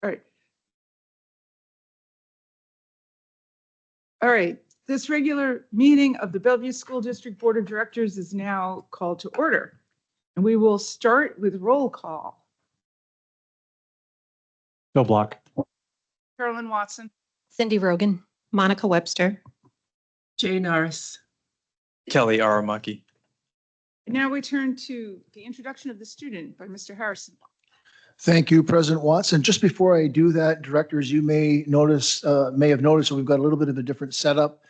All right. All right. This regular meeting of the Bellevue School District Board of Directors is now called to order. And we will start with roll call. Bill Block. Carolyn Watson. Cindy Rogan. Monica Webster. Jay Norris. Kelly Aramaki. And now we turn to the introduction of the student by Mr. Harrison. Thank you, President Watson. Just before I do that, directors, you may have noticed that we've got a little bit of a different setup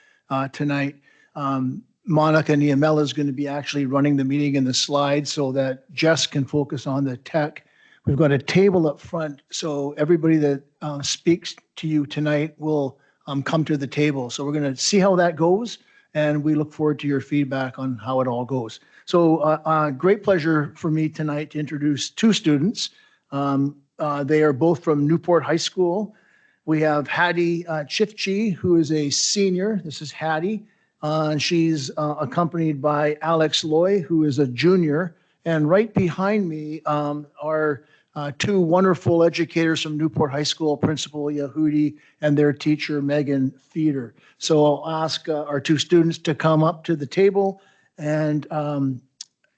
tonight. Monica Niamela is going to be actually running the meeting in the slides so that Jess can focus on the tech. We've got a table up front, so everybody that speaks to you tonight will come to the table. So we're going to see how that goes, and we look forward to your feedback on how it all goes. So great pleasure for me tonight to introduce two students. They are both from Newport High School. We have Hattie Chifchi, who is a senior. This is Hattie. And she's accompanied by Alex Loy, who is a junior. And right behind me are two wonderful educators from Newport High School, Principal Yehudi and their teacher, Megan Feeder. So I'll ask our two students to come up to the table. And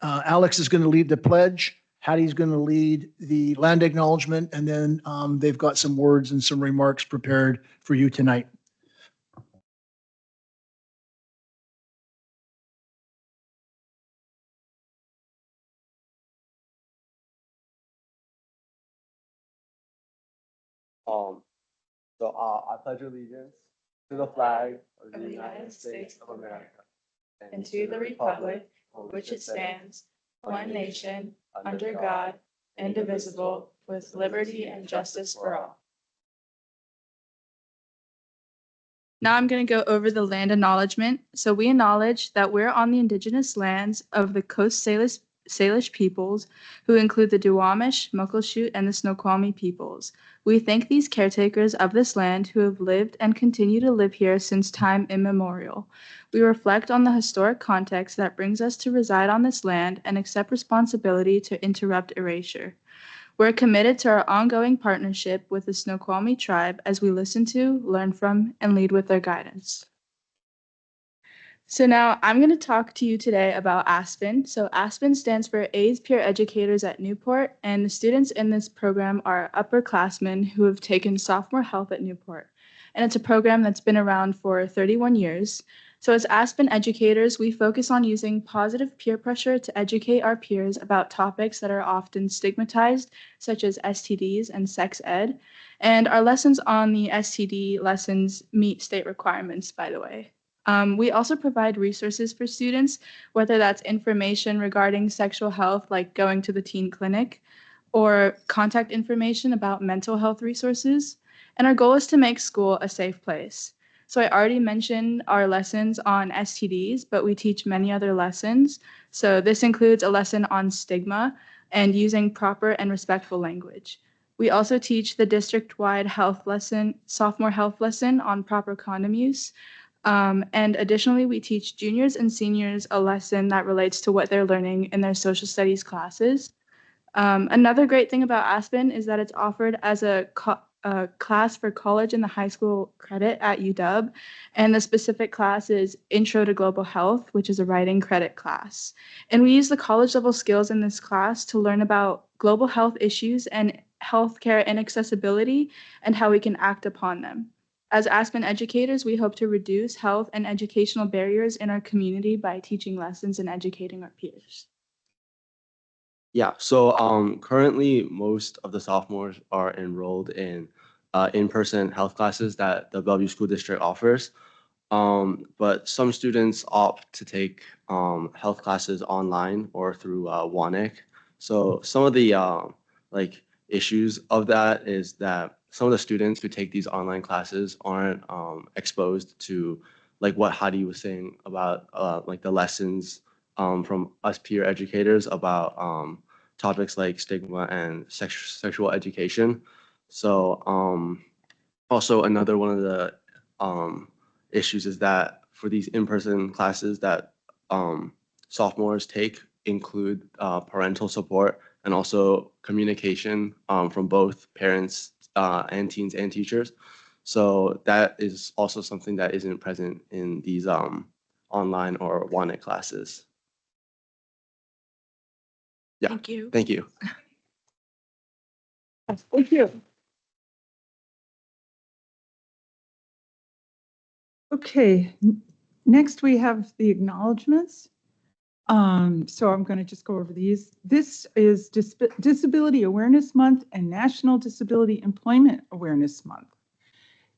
Alex is going to lead the pledge. Hattie's going to lead the land acknowledgement, and then they've got some words and some remarks prepared for you tonight. I pledge allegiance to the flag of the United States of America and to the republic for which it stands, one nation, under God, indivisible, with liberty and justice for all. Now I'm going to go over the land acknowledgement. So we acknowledge that we're on the indigenous lands of the Coast Salish peoples, who include the Duwamish, Muckleshoot, and the Snoqualmie peoples. We thank these caretakers of this land who have lived and continue to live here since time immemorial. We reflect on the historic context that brings us to reside on this land and accept responsibility to interrupt erasure. We're committed to our ongoing partnership with the Snoqualmie tribe as we listen to, learn from, and lead with their guidance. So now I'm going to talk to you today about ASPEN. So ASPEN stands for AIDS Peer Educators at Newport, and the students in this program are upperclassmen who have taken sophomore health at Newport. And it's a program that's been around for 31 years. So as ASPEN educators, we focus on using positive peer pressure to educate our peers about topics that are often stigmatized, such as STDs and sex ed. And our lessons on the STD lessons meet state requirements, by the way. We also provide resources for students, whether that's information regarding sexual health, like going to the teen clinic, or contact information about mental health resources. And our goal is to make school a safe place. So I already mentioned our lessons on STDs, but we teach many other lessons. So this includes a lesson on stigma and using proper and respectful language. We also teach the district-wide health lesson, sophomore health lesson on proper condom use. And additionally, we teach juniors and seniors a lesson that relates to what they're learning in their social studies classes. Another great thing about ASPEN is that it's offered as a class for college and the high school credit at UW. And the specific class is Intro to Global Health, which is a writing credit class. And we use the college level skills in this class to learn about global health issues and healthcare inaccessibility and how we can act upon them. As ASPEN educators, we hope to reduce health and educational barriers in our community by teaching lessons and educating our peers. Yeah, so currently most of the sophomores are enrolled in in-person health classes that the Bellevue School District offers. But some students opt to take health classes online or through WANIC. So some of the issues of that is that some of the students who take these online classes aren't exposed to what Hadi was saying about the lessons from us peer educators about topics like stigma and sexual education. So also another one of the issues is that for these in-person classes that sophomores take include parental support and also communication from both parents and teens and teachers. So that is also something that isn't present in these online or WANET classes. Yeah. Thank you. Thank you. Thank you. Okay, next we have the acknowledgements. So I'm going to just go over these. This is Disability Awareness Month and National Disability Employment Awareness Month.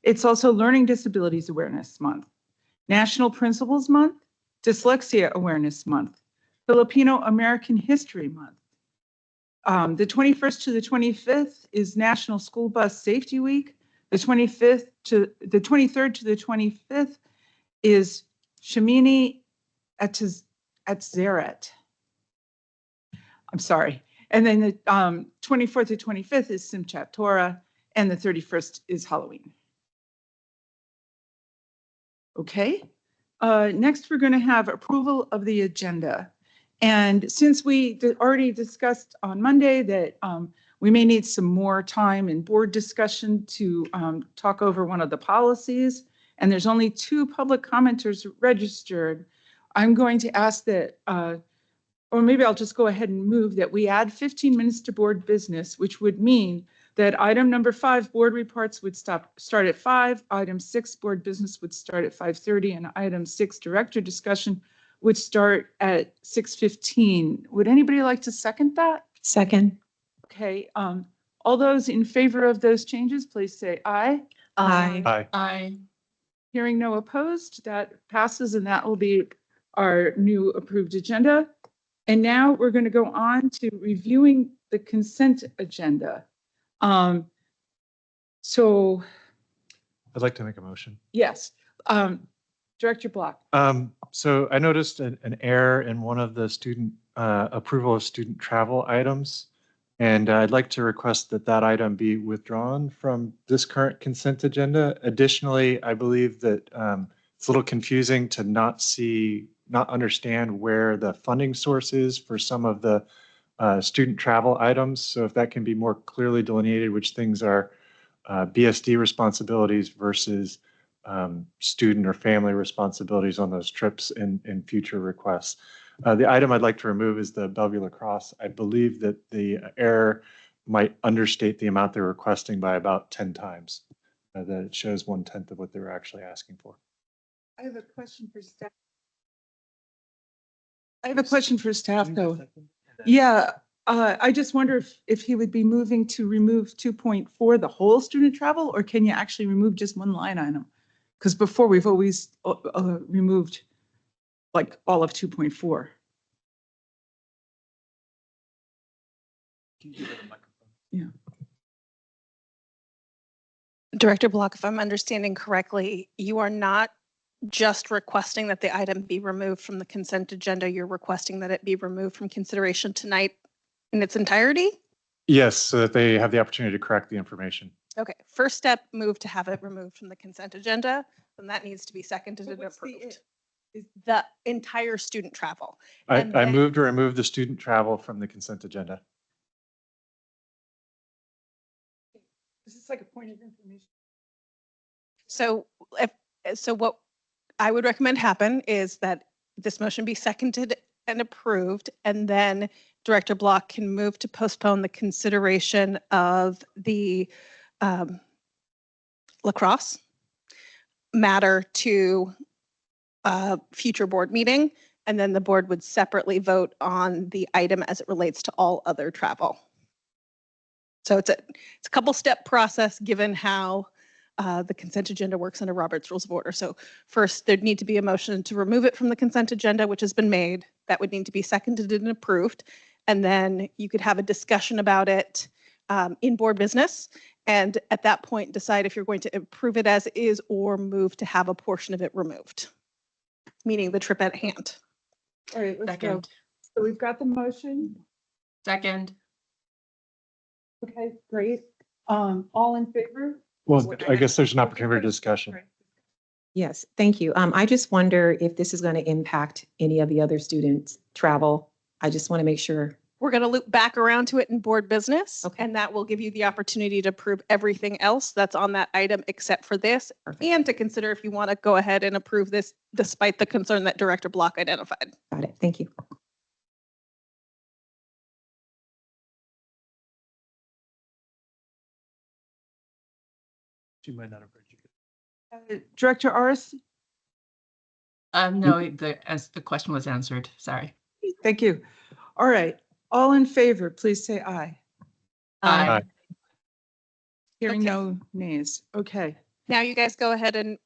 It's also Learning Disabilities Awareness Month, National Principals Month, Dyslexia Awareness Month, Filipino American History Month. The 21st to the 25th is National School Bus Safety Week. The 23rd to the 25th is Shemini Atzeret. I'm sorry. And then the 24th to 25th is Simchat Torah, and the 31st is Halloween. Okay. Next, we're going to have approval of the agenda. And since we already discussed on Monday that we may need some more time in board discussion to talk over one of the policies, and there's only 2 public commenters registered, I'm going to ask that, or maybe I'll just go ahead and move that we add 15 minutes to board business, which would mean that item number 5, board reports, would start at 5, item 6, board business, would start at 5:30, and item 6, director discussion, would start at 6:15. Would anybody like to second that? Second. Okay, all those in favor of those changes, please say aye. Aye. Aye. Aye. Hearing no opposed, that passes, and that will be our new approved agenda. And now we're going to go on to reviewing the consent agenda. So I'd like to make a motion. yes, Director Block. So I noticed an error in one of the student approval of student travel items. And I'd like to request that that item be withdrawn from this current consent agenda. Additionally, I believe that it's a little confusing to not understand where the funding source is for some of the student travel items. So if that can be more clearly delineated, which things are BSD responsibilities versus student or family responsibilities on those trips in future requests. The item I'd like to remove is the Bellevue Lacrosse. I believe that the error might understate the amount they're requesting by about 10 times. That it shows 1/10 of what they were actually asking for. I have a question for staff. Though. Yeah, I just wonder if he would be moving to remove 2.4, the whole student travel, or can you actually remove just one line item? Because before we've always removed like all of 2.4. Yeah. Director Block, if I'm understanding correctly, you are not just requesting that the item be removed from the consent agenda, you're requesting that it be removed from consideration tonight in its entirety? Yes, so that they have the opportunity to correct the information. Okay, first step, move to have it removed from the consent agenda, then that needs to be seconded and approved. The entire student travel. I And then- moved to remove the student travel from the consent agenda. This is like a point of information. So what I would recommend happen is that this motion be seconded and approved, and then Director Block can move to postpone the consideration of the lacrosse matter to a future board meeting, and then the board would separately vote on the item as it relates to all other travel. So it's a couple step process given how the consent agenda works under Robert's Rules of Order. So first, there'd need to be a motion to remove it from the consent agenda, which has been made. That would need to be seconded and approved. And then you could have a discussion about it in board business. And at that point, decide if you're going to approve it as is or move to have a portion of it removed, meaning the trip at hand. All right, let's go. Second. So we've got the motion. Second. Okay, great. All in favor? Well, I guess there's an opportunity for discussion. Yes, thank you. I just wonder if this is going to impact any of the other students' travel. I just want to make sure. We're going to loop back around to it in board business, Okay. and that will give you the opportunity to approve everything else that's on that item except for this, Perfect. and to consider if you want to go ahead and approve this despite the concern that Director Block identified. Got it. Thank you. She might not have heard you. Director Aris, No, as the question was answered, sorry. thank you. All right, all in favor, please say aye. Aye. Hearing Okay. no nays. Okay. Now you guys go ahead and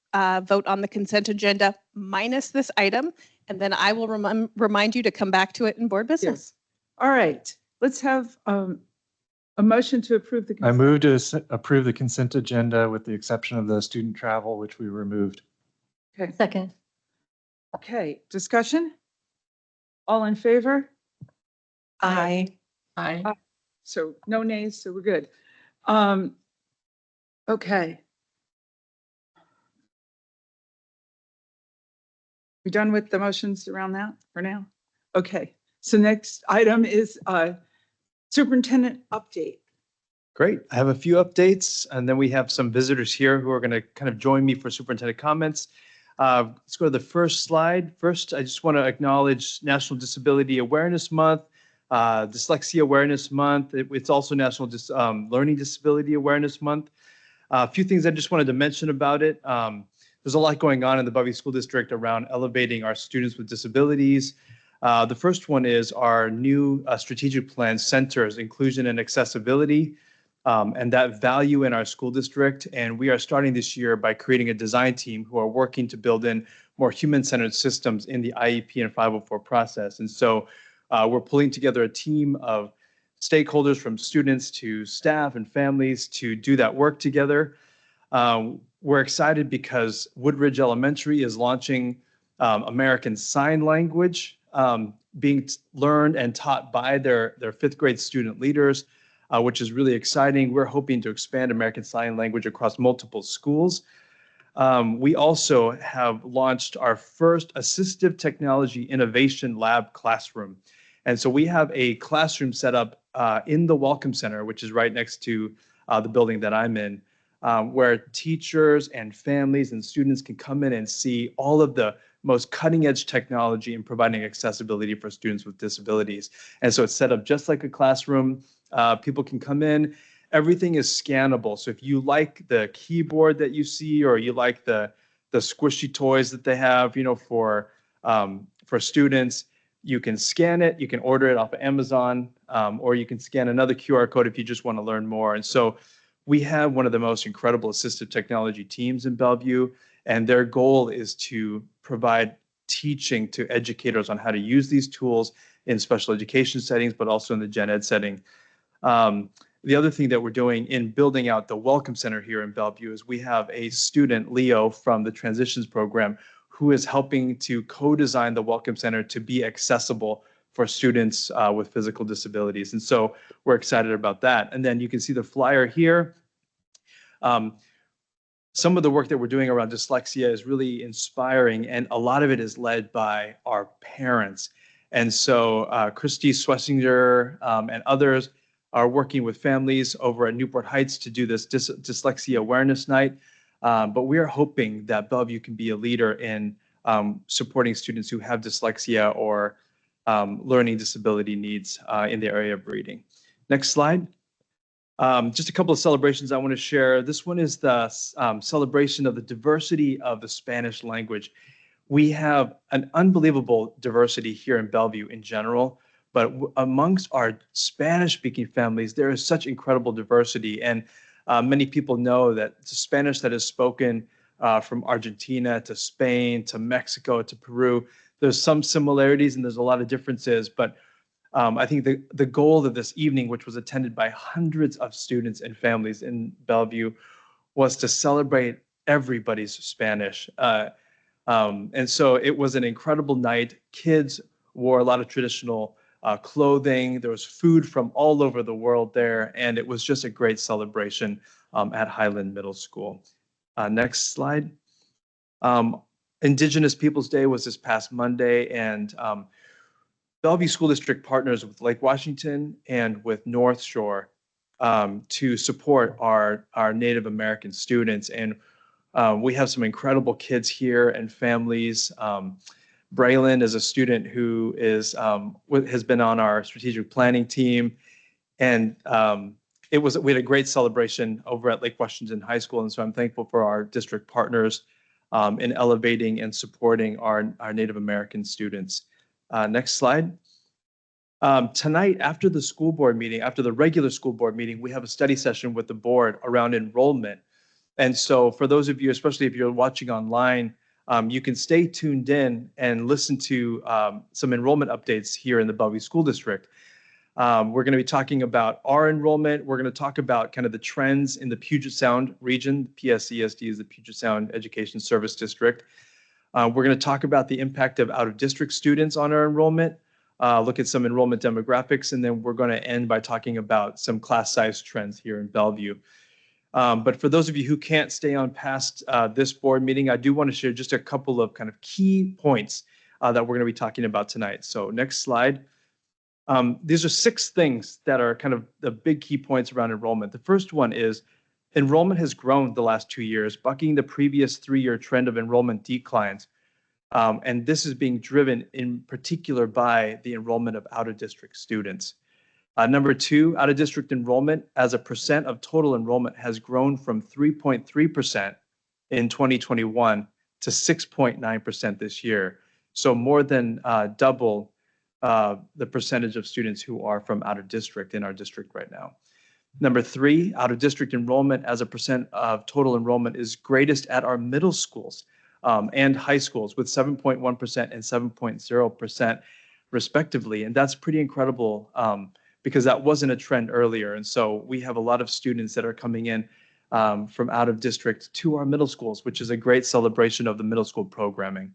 vote on the consent agenda minus this item, and then I will remind you to come back to it in board business. All right, let's have a motion to approve the. I move to approve the consent agenda with the exception of the student travel, which we removed. Okay. Second. Okay, discussion? All in favor? Aye. Aye. So no nays, so we're good. Okay. We done with the motions around that for now? Okay, so next item is superintendent update. Great. I have a few updates, and then we have some visitors here who are going to kind of join me for superintendent comments. Let's go to the first slide. First, I just want to acknowledge National Disability Awareness Month, Dyslexia Awareness Month. It's also National Learning Disability Awareness Month. A few things I just wanted to mention about it. There's a lot going on in the Bellevue School District around elevating our students with disabilities. The first one is our new strategic plan centers inclusion and accessibility and that value in our school district. And we are starting this year by creating a design team who are working to build in more human-centered systems in the IEP and 504 process. And so we're pulling together a team of stakeholders from students to staff and families to do that work together. We're excited because Woodridge Elementary is launching American Sign Language being learned and taught by their fifth grade student leaders, which is really exciting. We're hoping to expand American Sign Language across multiple schools. We also have launched our first Assistive Technology Innovation Lab classroom. And so we have a classroom set up in the Welcome Center, which is right next to the building that I'm in, where teachers and families and students can come in and see all of the most cutting edge technology in providing accessibility for students with disabilities. And so it's set up just like a classroom. People can come in, everything is scannable. So if you like the keyboard that you see, or you like the squishy toys that they have, for students, you can scan it, you can order it off of Amazon, or you can scan another QR code if you just want to learn more. And so we have one of the most incredible assistive technology teams in Bellevue, and their goal is to provide teaching to educators on how to use these tools in special education settings, but also in the gen ed setting. The other thing that we're doing in building out the Welcome Center here in Bellevue is we have a student, Leo, from the Transitions program, who is helping to co-design the Welcome Center to be accessible for students with physical disabilities. And so we're excited about that. And then you can see the flyer here. Some of the work that we're doing around dyslexia is really inspiring, and a lot of it is led by our parents. And so Christy Swessinger and others are working with families over at Newport Heights to do this Dyslexia Awareness Night. But we are hoping that Bellevue can be a leader in supporting students who have dyslexia or learning disability needs in the area of reading. Next slide. Just a couple of celebrations I want to share. This one is the celebration of the diversity of the Spanish language. We have an unbelievable diversity here in Bellevue in general, but amongst our Spanish-speaking families, there is such incredible diversity. And many people know that the Spanish that is spoken from Argentina to Spain to Mexico to Peru, there's some similarities and there's a lot of differences, but I think the goal of this evening, which was attended by hundreds of students and families in Bellevue, was to celebrate everybody's Spanish. And so it was an incredible night. Kids wore a lot of traditional clothing. There was food from all over the world there, and it was just a great celebration at Highland Middle School. Next slide. Indigenous Peoples Day was this past Monday, and Bellevue School District partners with Lake Washington and with North Shore to support our Native American students. And we have some incredible kids here and families. Braylon is a student who has been on our strategic planning team. And we had a great celebration over at Lake Washington High School. And so I'm thankful for our district partners in elevating and supporting our Native American students. Next slide. Tonight, after the school board meeting, after the regular school board meeting, we have a study session with the board around enrollment. And so for those of you, especially if you're watching online, you can stay tuned in and listen to some enrollment updates here in the Bellevue School District. We're going to be talking about our enrollment. We're going to talk about kind of the trends in the Puget Sound region. PSESD is the Puget Sound Education Service District. We're going to talk about the impact of out-of-district students on our enrollment, look at some enrollment demographics, and then we're going to end by talking about some class size trends here in Bellevue. But for those of you who can't stay on past this board meeting, I do want to share just a couple of kind of key points that we're going to be talking about tonight. So next slide. These are 6 things that are kind of the big key points around enrollment. The first one is enrollment has grown the last 2 years, bucking the previous 3-year trend of enrollment declines. And this is being driven in particular by the enrollment of out-of-district students. Number 2, out-of-district enrollment as a percent of total enrollment has grown from 3.3% in 2021 to 6.9% this year. So more than double the percentage of students who are from out-of-district in our district right now. Number 3, out-of-district enrollment as a percent of total enrollment is greatest at our middle schools and high schools with 7.1% and 7.0% respectively. And that's pretty incredible because that wasn't a trend earlier. And so we have a lot of students that are coming in from out-of-district to our middle schools, which is a great celebration of the middle school programming.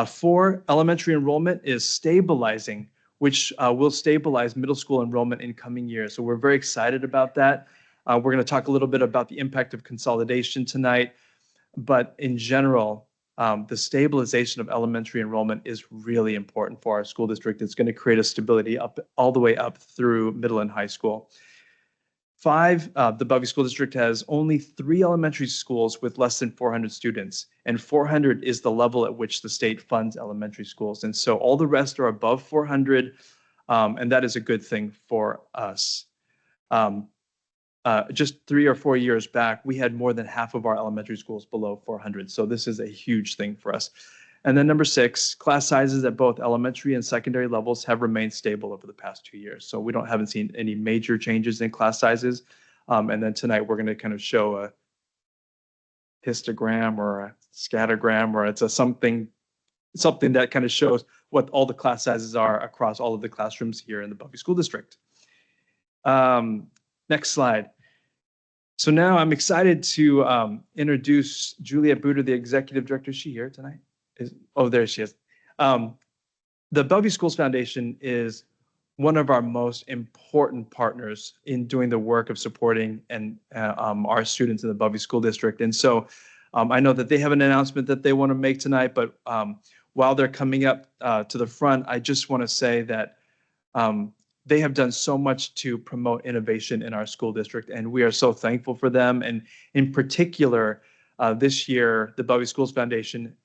4, elementary enrollment is stabilizing, which will stabilize middle school enrollment in coming years. So we're very excited about that. We're going to talk a little bit about the impact of consolidation tonight. But in general, the stabilization of elementary enrollment is really important for our school district. It's going to create a stability up all the way up through middle and high school. 5, the Bellevue School District has only 3 elementary schools with less than 400 students, and 400 is the level at which the state funds elementary schools. And so all the rest are above 400, and that is a good thing for us. Just 3 or 4 years back, we had more than half of our elementary schools below 400. So this is a huge thing for us. And then number 6, class sizes at both elementary and secondary levels have remained stable over the past 2 years. So we haven't seen any major changes in class sizes. And then tonight we're going to kind of show a histogram or a scattergram, or it's something that kind of shows what all the class sizes are across all of the classrooms here in the Bellevue School District. Next slide. So now I'm excited to introduce Juliet Buter, the executive director. Is she here tonight? Oh, there she is. The Bellevue Schools Foundation is one of our most important partners in doing the work of supporting our students in the Bellevue School District. And so I know that they have an announcement that they want to make tonight, but while they're coming up to the front, I just want to say that they have done so much to promote innovation in our school district, and we are so thankful for them. And in particular, this year, the Bellevue Schools Foundation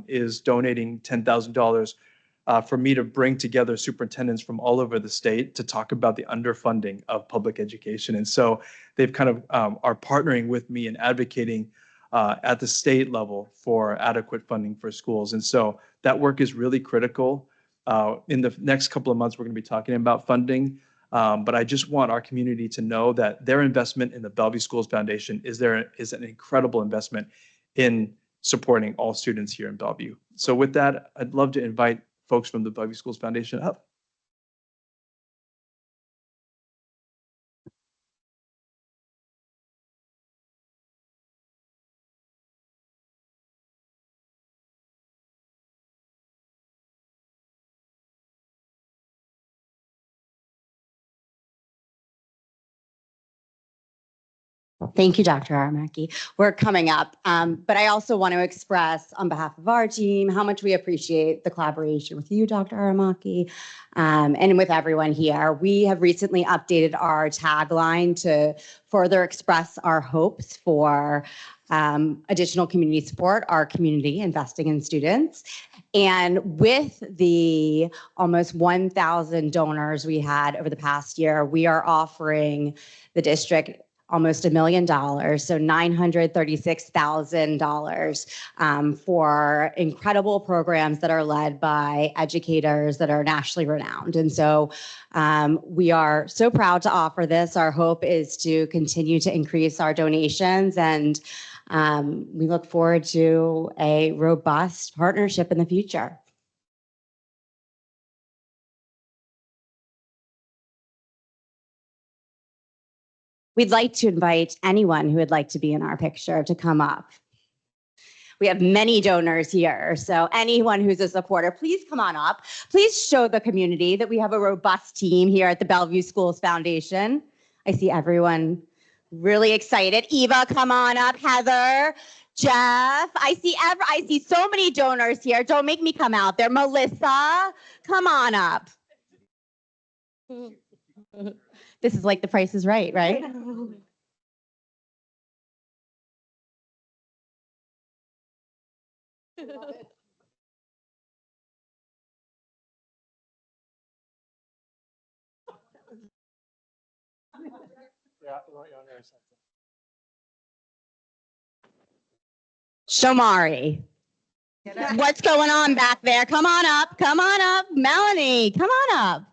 is donating $10,000 for me to bring together superintendents from all over the state to talk about the underfunding of public education. And so they've kind of are partnering with me and advocating at the state level for adequate funding for schools. And so that work is really critical. In the next couple of months, we're going to be talking about funding. But I just want our community to know that their investment in the Bellevue Schools Foundation is an incredible investment in supporting all students here in Bellevue. So with that, I'd love to invite folks from the Bellevue Schools Foundation up. Thank you, Dr. Aramaki. We're coming up, but I also want to express on behalf of our team how much we appreciate the collaboration with you, Dr. Aramaki, and with everyone here. We have recently updated our tagline to further express our hopes for additional community support, our community investing in students. And with the almost 1,000 donors we had over the past year, we are offering the district almost $1 million, so $936,000 for incredible programs that are led by educators that are nationally renowned. And so we are so proud to offer this. Our hope is to continue to increase our donations, and we look forward to a robust partnership in the future. We'd like to invite anyone who would like to be in our picture to come up. We have many donors here, so anyone who's a supporter, please come on up. Please show the community that we have a robust team here at the Bellevue Schools Foundation. I see everyone really excited. Eva, come on up. Heather, Jeff, I see so many donors here. Don't make me come out there. Melissa, come on up. This is like The Price is Right, right? Shamari. What's going on back there? Come on up. Come on up. Melanie, come on up.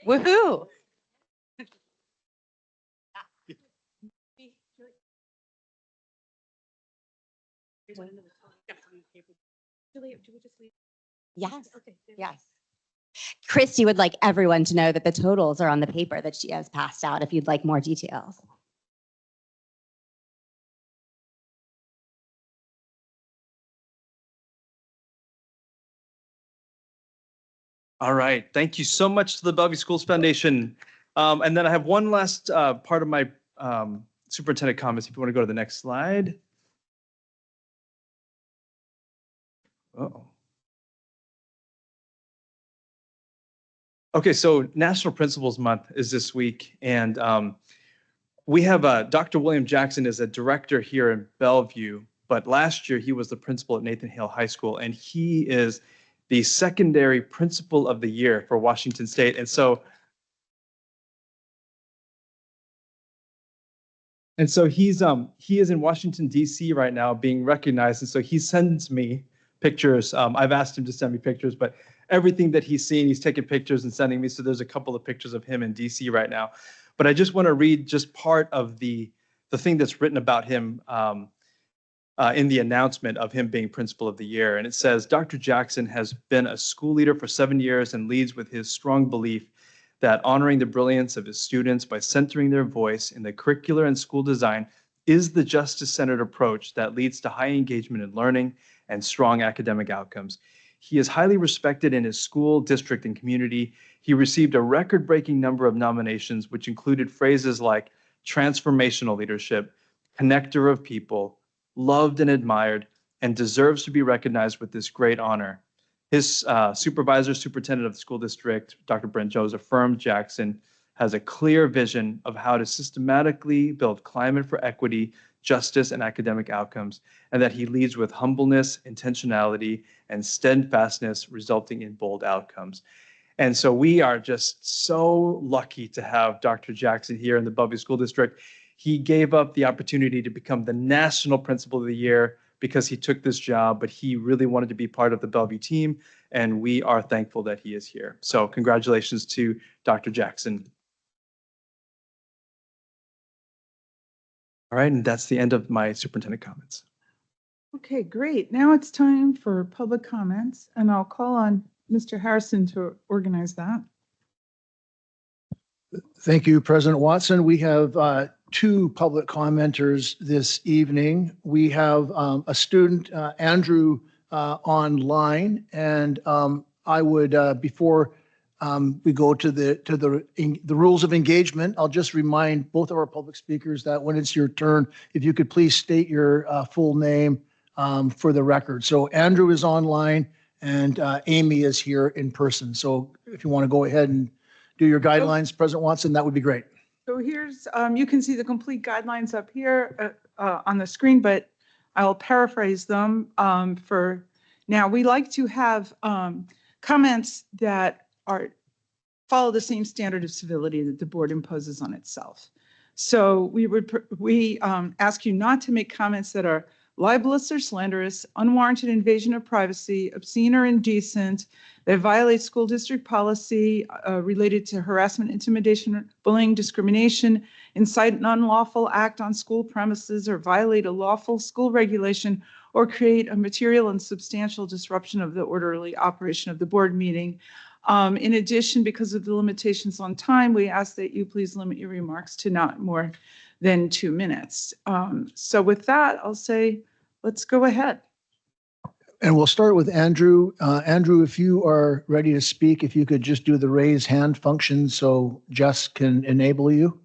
Woohoo. Yes, yes. Christy would like everyone to know that the totals are on the paper that she has passed out if you'd like more details. All right. Thank you so much to the Bellevue Schools Foundation. And then I have one last part of my superintendent comments. If you want to go to the next slide. Uh-oh. Okay, so National Principals Month is this week, and we have Dr. William Jackson is a director here in Bellevue, but last year he was the principal at Nathan Hale High School, and he is the secondary principal of the year for Washington State. And so he is in Washington, D.C. right now being recognized. And so he sends me pictures. I've asked him to send me pictures, but everything that he's seen, he's taking pictures and sending me. So there's a couple of pictures of him in D.C. right now. But I just want to read just part of the thing that's written about him in the announcement of him being Principal of the Year. And it says, Dr. Jackson has been a school leader for 7 years and leads with his strong belief that honoring the brilliance of his students by centering their voice in the curricular and school design is the justice-centered approach that leads to high engagement in learning and strong academic outcomes. He is highly respected in his school, district, and community. He received a record-breaking number of nominations, which included phrases like transformational leadership, connector of people, loved and admired, and deserves to be recognized with this great honor. His superintendent of the school district, Dr. Brent Jones, affirmed Jackson has a clear vision of how to systematically build climate for equity, justice, and academic outcomes, and that he leads with humbleness, intentionality, and steadfastness, resulting in bold outcomes. And so we are just so lucky to have Dr. Jackson here in the Bellevue School District. He gave up the opportunity to become the National Principal of the Year because he took this job, but he really wanted to be part of the Bellevue team, and we are thankful that he is here. So congratulations to Dr. Jackson. All right, and that's the end of my superintendent comments. Okay, great. Now it's time for public comments, and I'll call on Mr. Harrison to organize that. Thank you, President Watson. We have two public commenters this evening. We have a student, Andrew, online, and I would, before we go to the rules of engagement, I'll just remind both of our public speakers that when it's your turn, if you could please state your full name for the record. So Andrew is online and Amy is here in person. So if you want to go ahead and do your guidelines, President Watson, that would be great. So here's, you can see the complete guidelines up here on the screen, but I'll paraphrase them for now. We like to have comments that follow the same standard of civility that the board imposes on itself. So we ask you not to make comments that are libelous or slanderous, unwarranted invasion of privacy, obscene or indecent, that violate school district policy related to harassment, intimidation, bullying, discrimination, incite an unlawful act on school premises, or violate a lawful school regulation, or create a material and substantial disruption of the orderly operation of the board meeting. In addition, because of the limitations on time, we ask that you please limit your remarks to not more than 2 minutes. So with that, I'll say, let's go ahead. And we'll start with Andrew. Andrew, if you are ready to speak, if you could just do the raise hand function so Jess can enable you.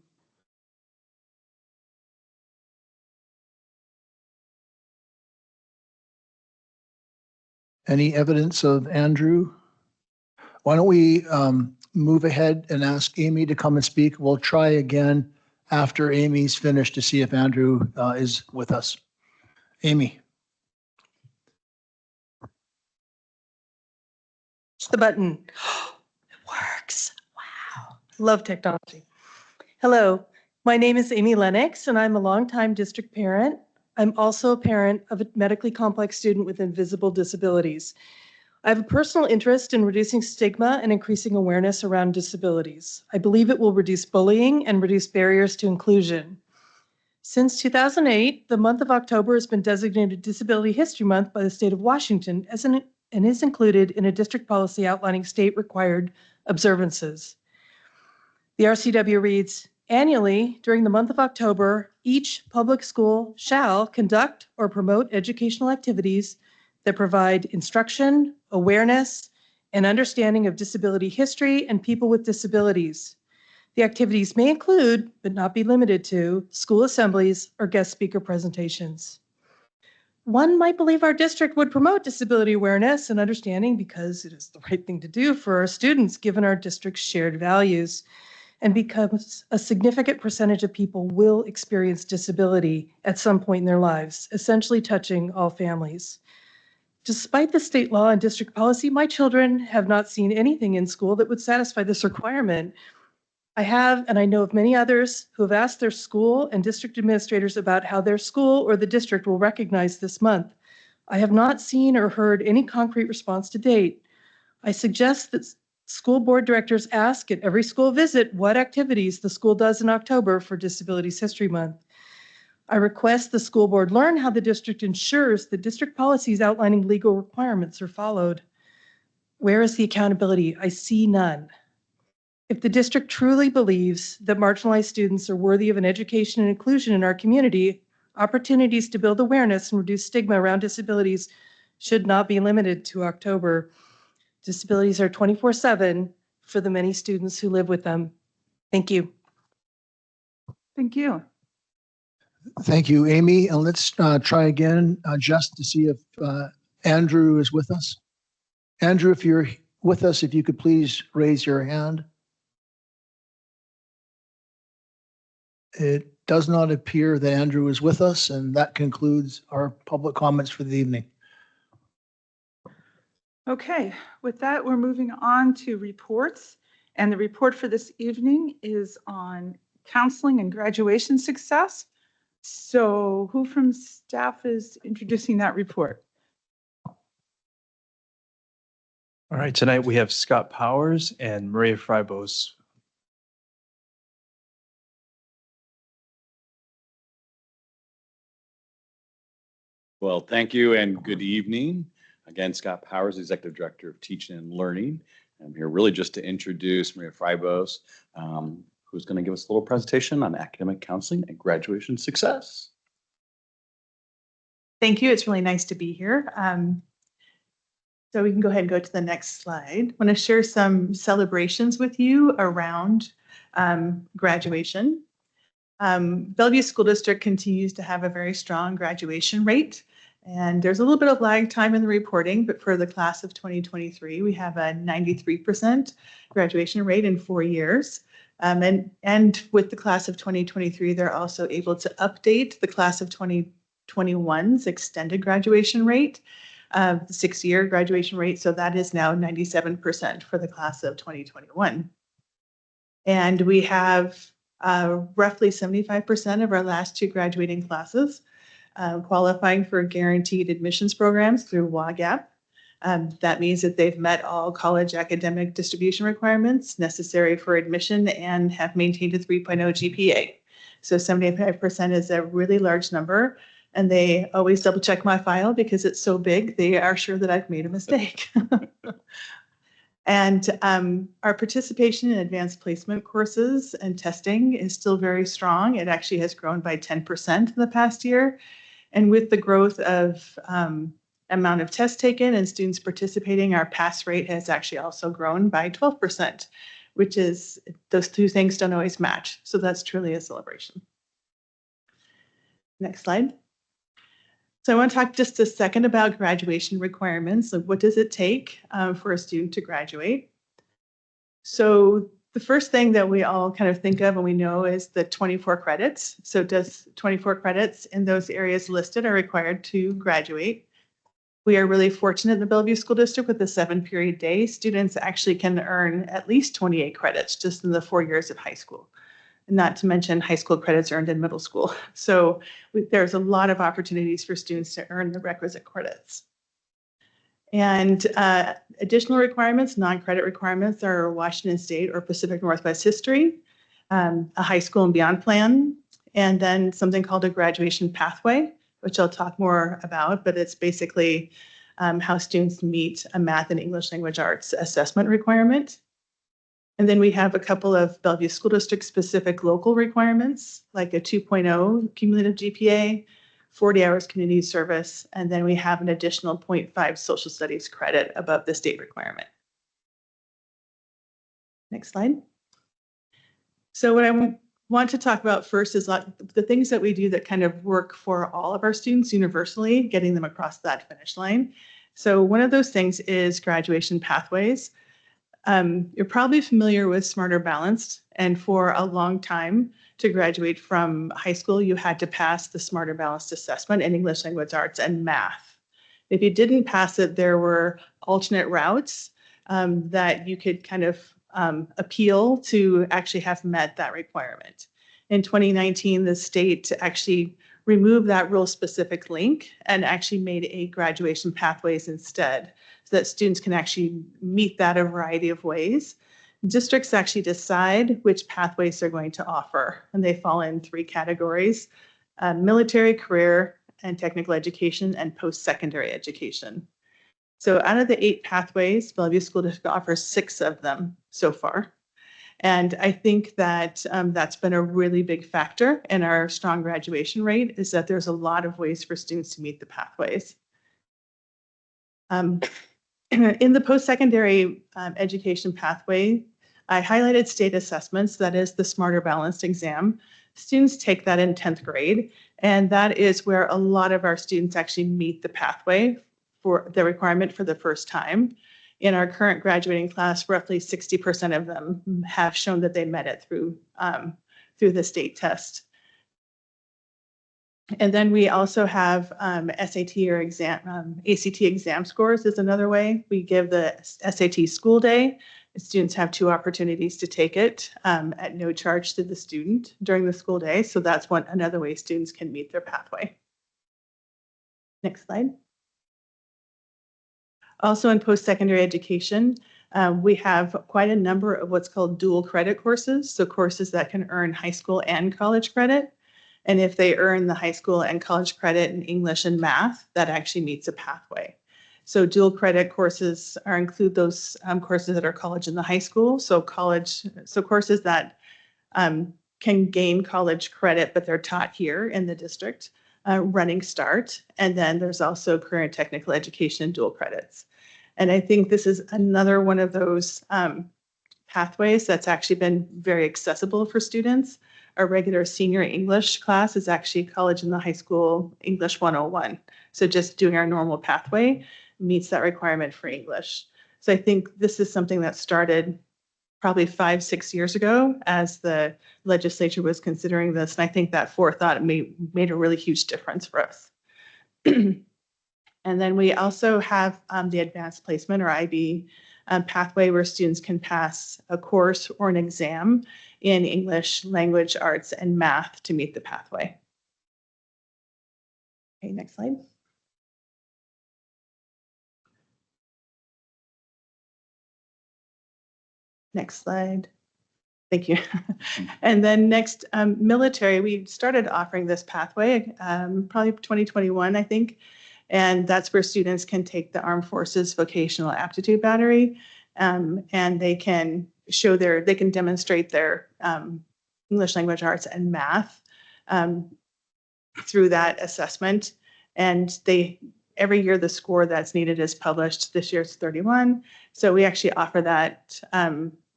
Any evidence of Andrew? Why don't we move ahead and ask Amy to come and speak? We'll try again after Amy's finished to see if Andrew is with us. Amy. Push the button. It works. Wow. Love technology. Hello, my name is Amy Lennox, and I'm a longtime district parent. I'm also a parent of a medically complex student with invisible disabilities. I have a personal interest in reducing stigma and increasing awareness around disabilities. I believe it will reduce bullying and reduce barriers to inclusion. Since 2008, the month of October has been designated Disability History Month by the state of Washington and is included in a district policy outlining state-required observances. The RCW reads, annually, during the month of October, each public school shall conduct or promote educational activities that provide instruction, awareness, and understanding of disability history and people with disabilities. The activities may include, but not be limited to, school assemblies or guest speaker presentations. One might believe our district would promote disability awareness and understanding because it is the right thing to do for our students given our district's shared values, and because a significant percentage of people will experience disability at some point in their lives, essentially touching all families. Despite the state law and district policy, my children have not seen anything in school that would satisfy this requirement. I have, and I know of many others who have asked their school and district administrators about how their school or the district will recognize this month. I have not seen or heard any concrete response to date. I suggest that school board directors ask at every school visit what activities the school does in October for Disabilities History Month. I request the school board learn how the district ensures that district policies outlining legal requirements are followed. Where is the accountability? I see none. If the district truly believes that marginalized students are worthy of an education and inclusion in our community, opportunities to build awareness and reduce stigma around disabilities should not be limited to October. Disabilities are 24/7 for the many students who live with them. Thank you. Thank you. Thank you, Amy. And let's try again, just to see if Andrew is with us. Andrew, if you're with us, if you could please raise your hand. It does not appear that Andrew is with us, and that concludes our public comments for the evening. Okay, with that, we're moving on to reports. And the report for this evening is on counseling and graduation success. So who from staff is introducing that report? All right, tonight we have Scott Powers and Maria Frybos. Well, thank you and good evening. Again, Scott Powers, Executive Director of Teaching and Learning. I'm here really just to introduce Maria Frybos, who's going to give us a little presentation on academic counseling and graduation success. Thank you. It's really nice to be here. So we can go ahead and go to the next slide. I want to share some celebrations with you around graduation. Bellevue School District continues to have a very strong graduation rate. And there's a little bit of lag time in the reporting, but for the class of 2023, we have a 93% graduation rate in 4 years. And with the class of 2023, they're also able to update the class of 2021's extended graduation rate, the 6-year graduation rate. So that is now 97% for the class of 2021. And we have roughly 75% of our last 2 graduating classes qualifying for guaranteed admissions programs through WAGAP. That means that they've met all college academic distribution requirements necessary for admission and have maintained a 3.0 GPA. So 75% is a really large number, and they always double check my file because it's so big, they are sure that I've made a mistake. And our participation in advanced placement courses and testing is still very strong. It actually has grown by 10% in the past year. And with the growth of amount of tests taken and students participating, our pass rate has actually also grown by 12%, which is, those two things don't always match. So that's truly a celebration. Next slide. So I want to talk just a second about graduation requirements. Like, what does it take for a student to graduate? So the first thing that we all kind of think of and we know is the 24 credits. So does 24 credits in those areas listed are required to graduate? We are really fortunate in the Bellevue School District with the 7-period day. Students actually can earn at least 28 credits just in the 4 years of high school. Not to mention high school credits earned in middle school. So there's a lot of opportunities for students to earn the requisite credits. And additional requirements, non-credit requirements, are Washington State or Pacific Northwest history, a high school and beyond plan, and then something called a graduation pathway, which I'll talk more about, but it's basically how students meet a math and English language arts assessment requirement. And then we have a couple of Bellevue School District specific local requirements, like a 2.0 cumulative GPA, 40 hours community service, and then we have an additional 0.5 social studies credit above the state requirement. Next slide. So what I want to talk about first is the things that we do that kind of work for all of our students universally, getting them across that finish line. So one of those things is graduation pathways. You're probably familiar with Smarter Balanced, and for a long time to graduate from high school, you had to pass the Smarter Balanced assessment in English language arts and math. If you didn't pass it, there were alternate routes that you could kind of appeal to actually have met that requirement. In 2019, the state actually removed that rule-specific link and actually made a graduation pathways instead, so that students can actually meet that a variety of ways. Districts actually decide which pathways they're going to offer, and they fall in 3 categories: military, career, and technical education, and post-secondary education. So out of the 8 pathways, Bellevue School District offers 6 of them so far. And I think that that's been a really big factor in our strong graduation rate, is that there's a lot of ways for students to meet the pathways. In the post-secondary education pathway, I highlighted state assessments, that is the Smarter Balanced exam. Students take that in 10th grade, and that is where a lot of our students actually meet the pathway for the requirement for the first time. In our current graduating class, roughly 60% of them have shown that they met it through the state test. And then we also have SAT or ACT exam scores is another way. We give the SAT school day. Students have 2 opportunities to take it at no charge to the student during the school day. So that's another way students can meet their pathway. Next slide. Also in post-secondary education, we have quite a number of what's called dual credit courses. So courses that can earn high school and college credit. And if they earn the high school and college credit in English and math, that actually meets a pathway. So dual credit courses include those courses that are college and the high school. So courses that can gain college credit, but they're taught here in the district, Running Start. And then there's also career and technical education and dual credits. And I think this is another one of those pathways that's actually been very accessible for students. Our regular senior English class is actually college and the high school English 101. So just doing our normal pathway meets that requirement for English. So I think this is something that started probably 5-6 years ago as the legislature was considering this. And I think that forethought made a really huge difference for us. And then we also have the advanced placement or IB pathway where students can pass a course or an exam in English, language, arts, and math to meet the pathway. Okay, next slide. Next slide. Thank you. And then next, military, we started offering this pathway probably 2021, I think. And that's where students can take the Armed Forces Vocational Aptitude Battery, and they can demonstrate their English language arts and math through that assessment. And every year the score that's needed is published. This year it's 31. So we actually offer that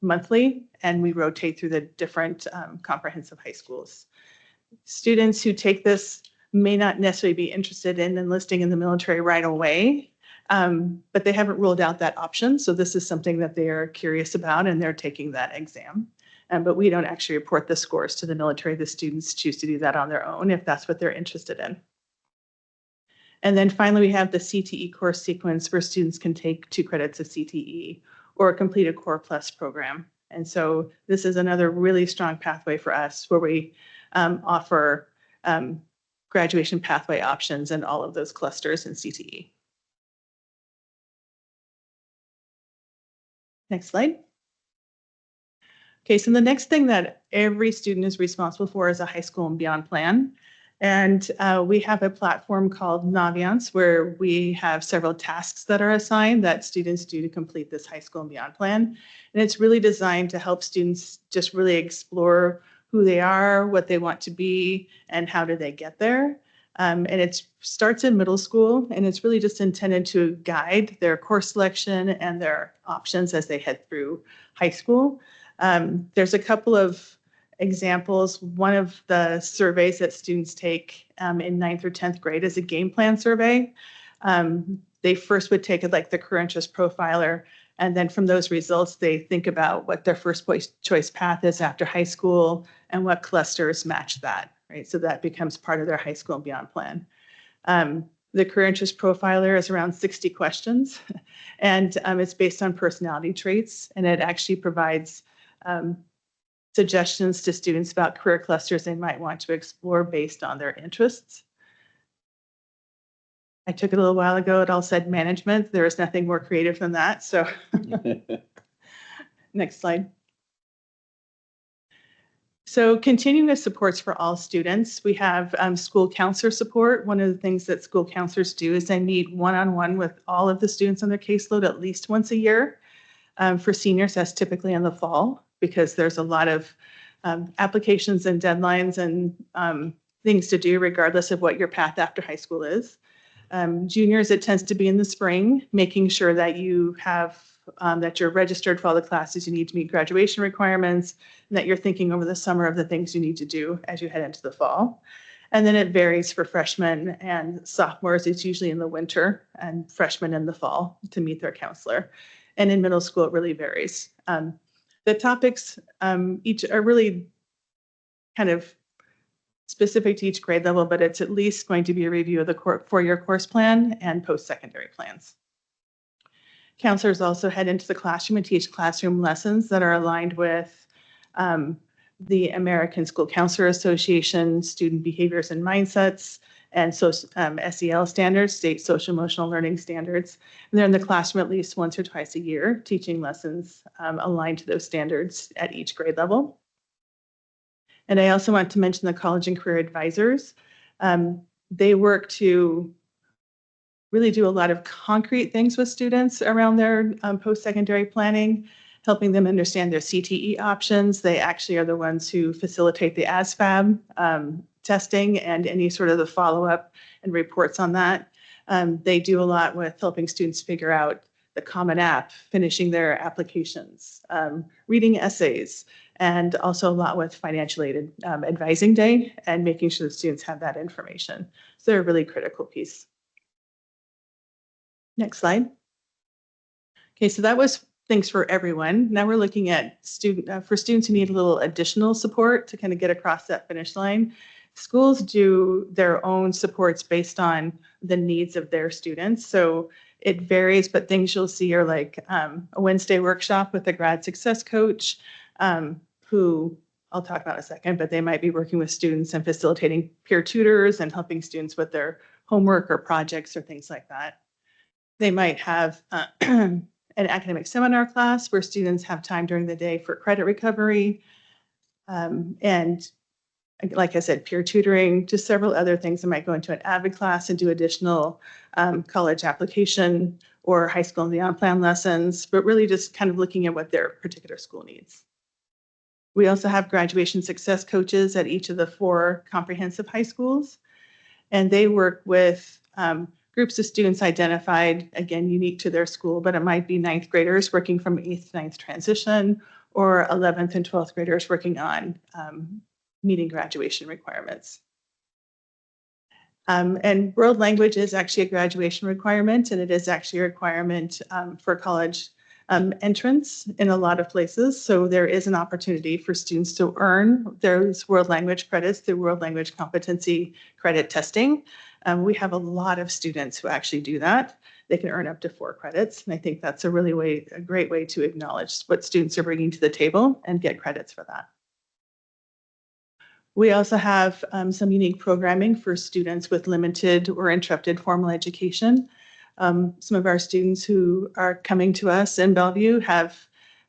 monthly, and we rotate through the different comprehensive high schools. Students who take this may not necessarily be interested in enlisting in the military right away, but they haven't ruled out that option. So this is something that they are curious about, and they're taking that exam. But we don't actually report the scores to the military. The students choose to do that on their own if that's what they're interested in. And then finally, we have the CTE course sequence where students can take 2 credits of CTE or complete a Core Plus program. And so this is another really strong pathway for us where we offer graduation pathway options in all of those clusters in CTE. Next slide. Okay, so the next thing that every student is responsible for is a high school and beyond plan. And we have a platform called Naviance where we have several tasks that are assigned that students do to complete this high school and beyond plan. And it's really designed to help students just really explore who they are, what they want to be, and how do they get there. And it starts in middle school, and it's really just intended to guide their course selection and their options as they head through high school. There's a couple of examples. One of the surveys that students take in 9th or 10th grade is a game plan survey. They first would take it like the career interest profiler, and then from those results, they think about what their first choice path is after high school and what clusters match that, right? So that becomes part of their high school and beyond plan. The career interest profiler is around 60 questions, and it's based on personality traits, and it actually provides suggestions to students about career clusters they might want to explore based on their interests. I took it a little while ago. It all said management. There is nothing more creative than that. So next slide. So continuous supports for all students. We have school counselor support. One of the things that school counselors do is they meet one-on-one with all of the students on their caseload at least once a year. For seniors, that's typically in the fall because there's a lot of applications and deadlines and things to do regardless of what your path after high school is. Juniors, it tends to be in the spring, making sure that you have that you're registered for all the classes you need to meet graduation requirements, and that you're thinking over the summer of the things you need to do as you head into the fall. And then it varies for freshmen and sophomores. It's usually in the winter, and freshmen in the fall to meet their counselor. And in middle school, it really varies. The topics each are really kind of specific to each grade level, but it's at least going to be a review of the 4-year course plan and post-secondary plans. Counselors also head into the classroom and teach classroom lessons that are aligned with the American School Counselor Association, Student Behaviors and Mindsets, and SEL standards, State Social Emotional Learning Standards. And they're in the classroom at least once or twice a year, teaching lessons aligned to those standards at each grade level. And I also want to mention the College and Career Advisors. They work to really do a lot of concrete things with students around their post-secondary planning, helping them understand their CTE options. They actually are the ones who facilitate the ASVAB testing and any sort of the follow-up and reports on that. They do a lot with helping students figure out the Common App, finishing their applications, reading essays, and also a lot with financial aid advising day and making sure the students have that information. So they're a really critical piece. Next slide. Okay, so that was things for everyone. Now we're looking at for students who need a little additional support to kind of get across that finish line. Schools do their own supports based on the needs of their students. So it varies, but things you'll see are like a Wednesday workshop with a grad success coach, who I'll talk about in a second, but they might be working with students and facilitating peer tutors and helping students with their homework or projects or things like that. They might have an academic seminar class where students have time during the day for credit recovery. And like I said, peer tutoring, just several other things that might go into an AVID class and do additional college application or high school and beyond plan lessons, but really just kind of looking at what their particular school needs. We also have graduation success coaches at each of the 4 comprehensive high schools, and they work with groups of students identified, again, unique to their school, but it might be 9th graders working from 8th to 9th transition, or 11th and 12th graders working on meeting graduation requirements. And world language is actually a graduation requirement, and it is actually a requirement for college entrance in a lot of places. So there is an opportunity for students to earn those world language credits through world language competency credit testing. We have a lot of students who actually do that. They can earn up to 4 credits, and I think that's a great way to acknowledge what students are bringing to the table and get credits for that. We also have some unique programming for students with limited or interrupted formal education. Some of our students who are coming to us in Bellevue have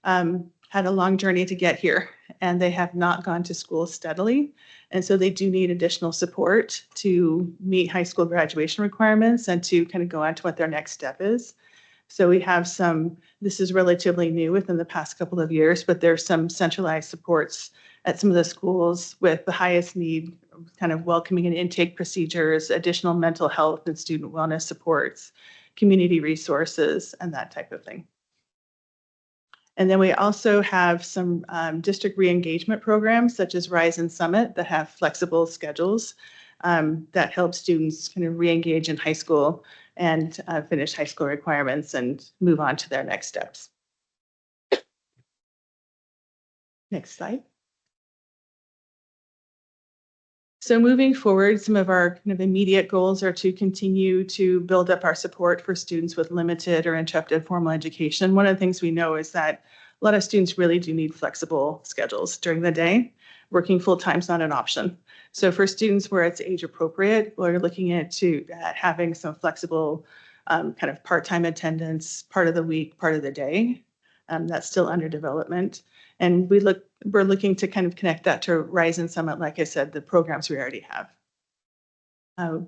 had a long journey to get here, and they have not gone to school steadily. And so they do need additional support to meet high school graduation requirements and to kind of go on to what their next step is. So we have this is relatively new within the past couple of years, but there's some centralized supports at some of the schools with the highest need, kind of welcoming and intake procedures, additional mental health and student wellness supports, community resources, and that type of thing. And then we also have some district re-engagement programs such as Rise and Summit that have flexible schedules that help students kind of re-engage in high school and finish high school requirements and move on to their next steps. Next slide. So moving forward, some of our kind of immediate goals are to continue to build up our support for students with limited or interrupted formal education. One of the things we know is that a lot of students really do need flexible schedules during the day. Working full-time is not an option. So for students where it's age appropriate, we're looking at having some flexible kind of part-time attendance, part of the week, part of the day. That's still under development. And we're looking to kind of connect that to Rise and Summit, like I said, the programs we already have.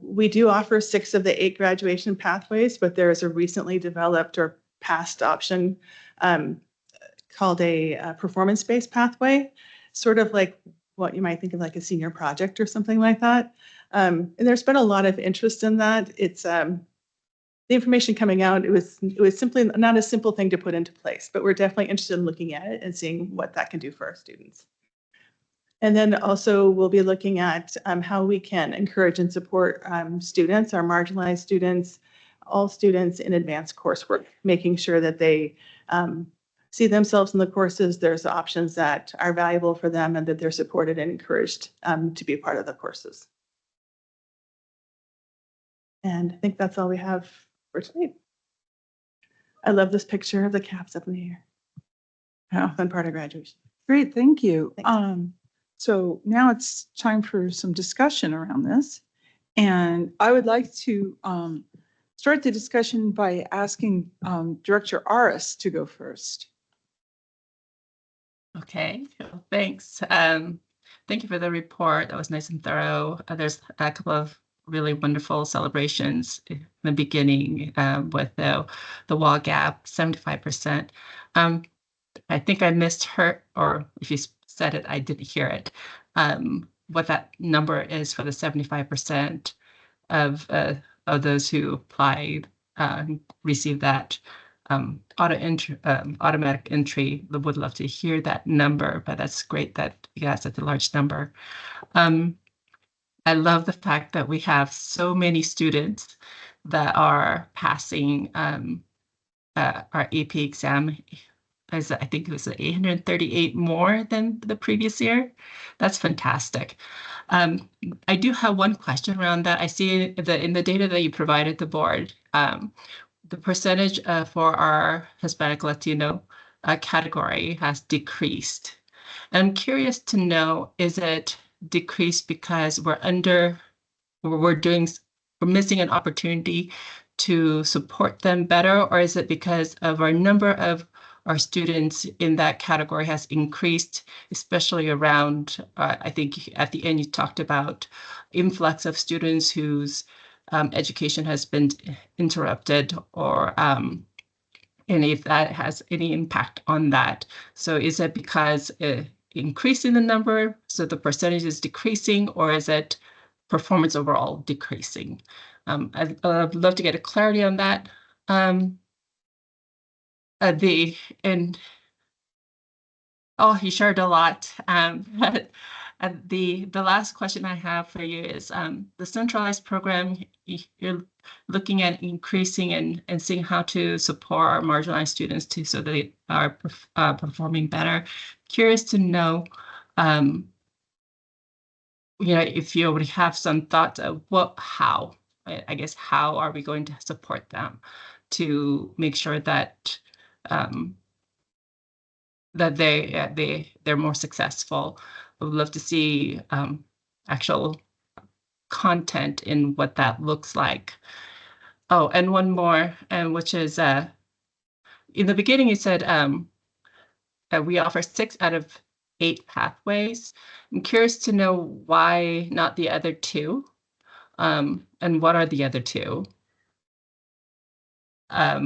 We do offer 6 of the 8 graduation pathways, but there is a recently developed or passed option called a performance-based pathway, sort of like what you might think of like a senior project or something like that. And there's been a lot of interest in that. It's the information coming out, it was simply not a simple thing to put into place, but we're definitely interested in looking at it and seeing what that can do for our students. And then also we'll be looking at how we can encourage and support students, our marginalized students, all students in advanced coursework, making sure that they see themselves in the courses, there's options that are valuable for them and that they're supported and encouraged to be a part of the courses. And I think that's all we have for tonight. I love this picture of the caps up in the air. Yeah. Fun part of graduation. Great, thank you. Thanks. So now it's time for some discussion around this. And I would like to start the discussion by asking Director Aris to go first. Okay, thanks. thank you for the report. That was nice and thorough. There's a couple of really wonderful celebrations in the beginning with the wall gap, 75%. I think I missed her, or if you said it, I didn't hear it. What that number is for the 75% of those who applied, receive that automatic entry. Would love to hear that number, but that's great that you got such a large number. I love the fact that we have so many students that are passing our AP exam. I think it was 838 more than the previous year. That's fantastic. I do have one question around that. I see in the data that you provided the board, the percentage for our Hispanic Latino category has decreased. And I'm curious to know, is it decreased because we're missing an opportunity to support them better, or is it because of our number of our students in that category has increased, especially around, I think at the end you talked about influx of students whose education has been interrupted, or and if that has any impact on that. So is it because increasing the number, so the percentage is decreasing, or is it performance overall decreasing? I'd love to get a clarity on that. You shared a lot. But the last question I have for you is the centralized program. You're looking at increasing and seeing how to support our marginalized students too, so they are performing better. Curious to know, if you already have some thoughts of how are we going to support them to make sure that that they're more successful. I would love to see actual content in what that looks like. Oh, and one more, which is in the beginning you said we offer 6 out of 8 pathways. I'm curious to know why not the other 2, and what are the other 2? I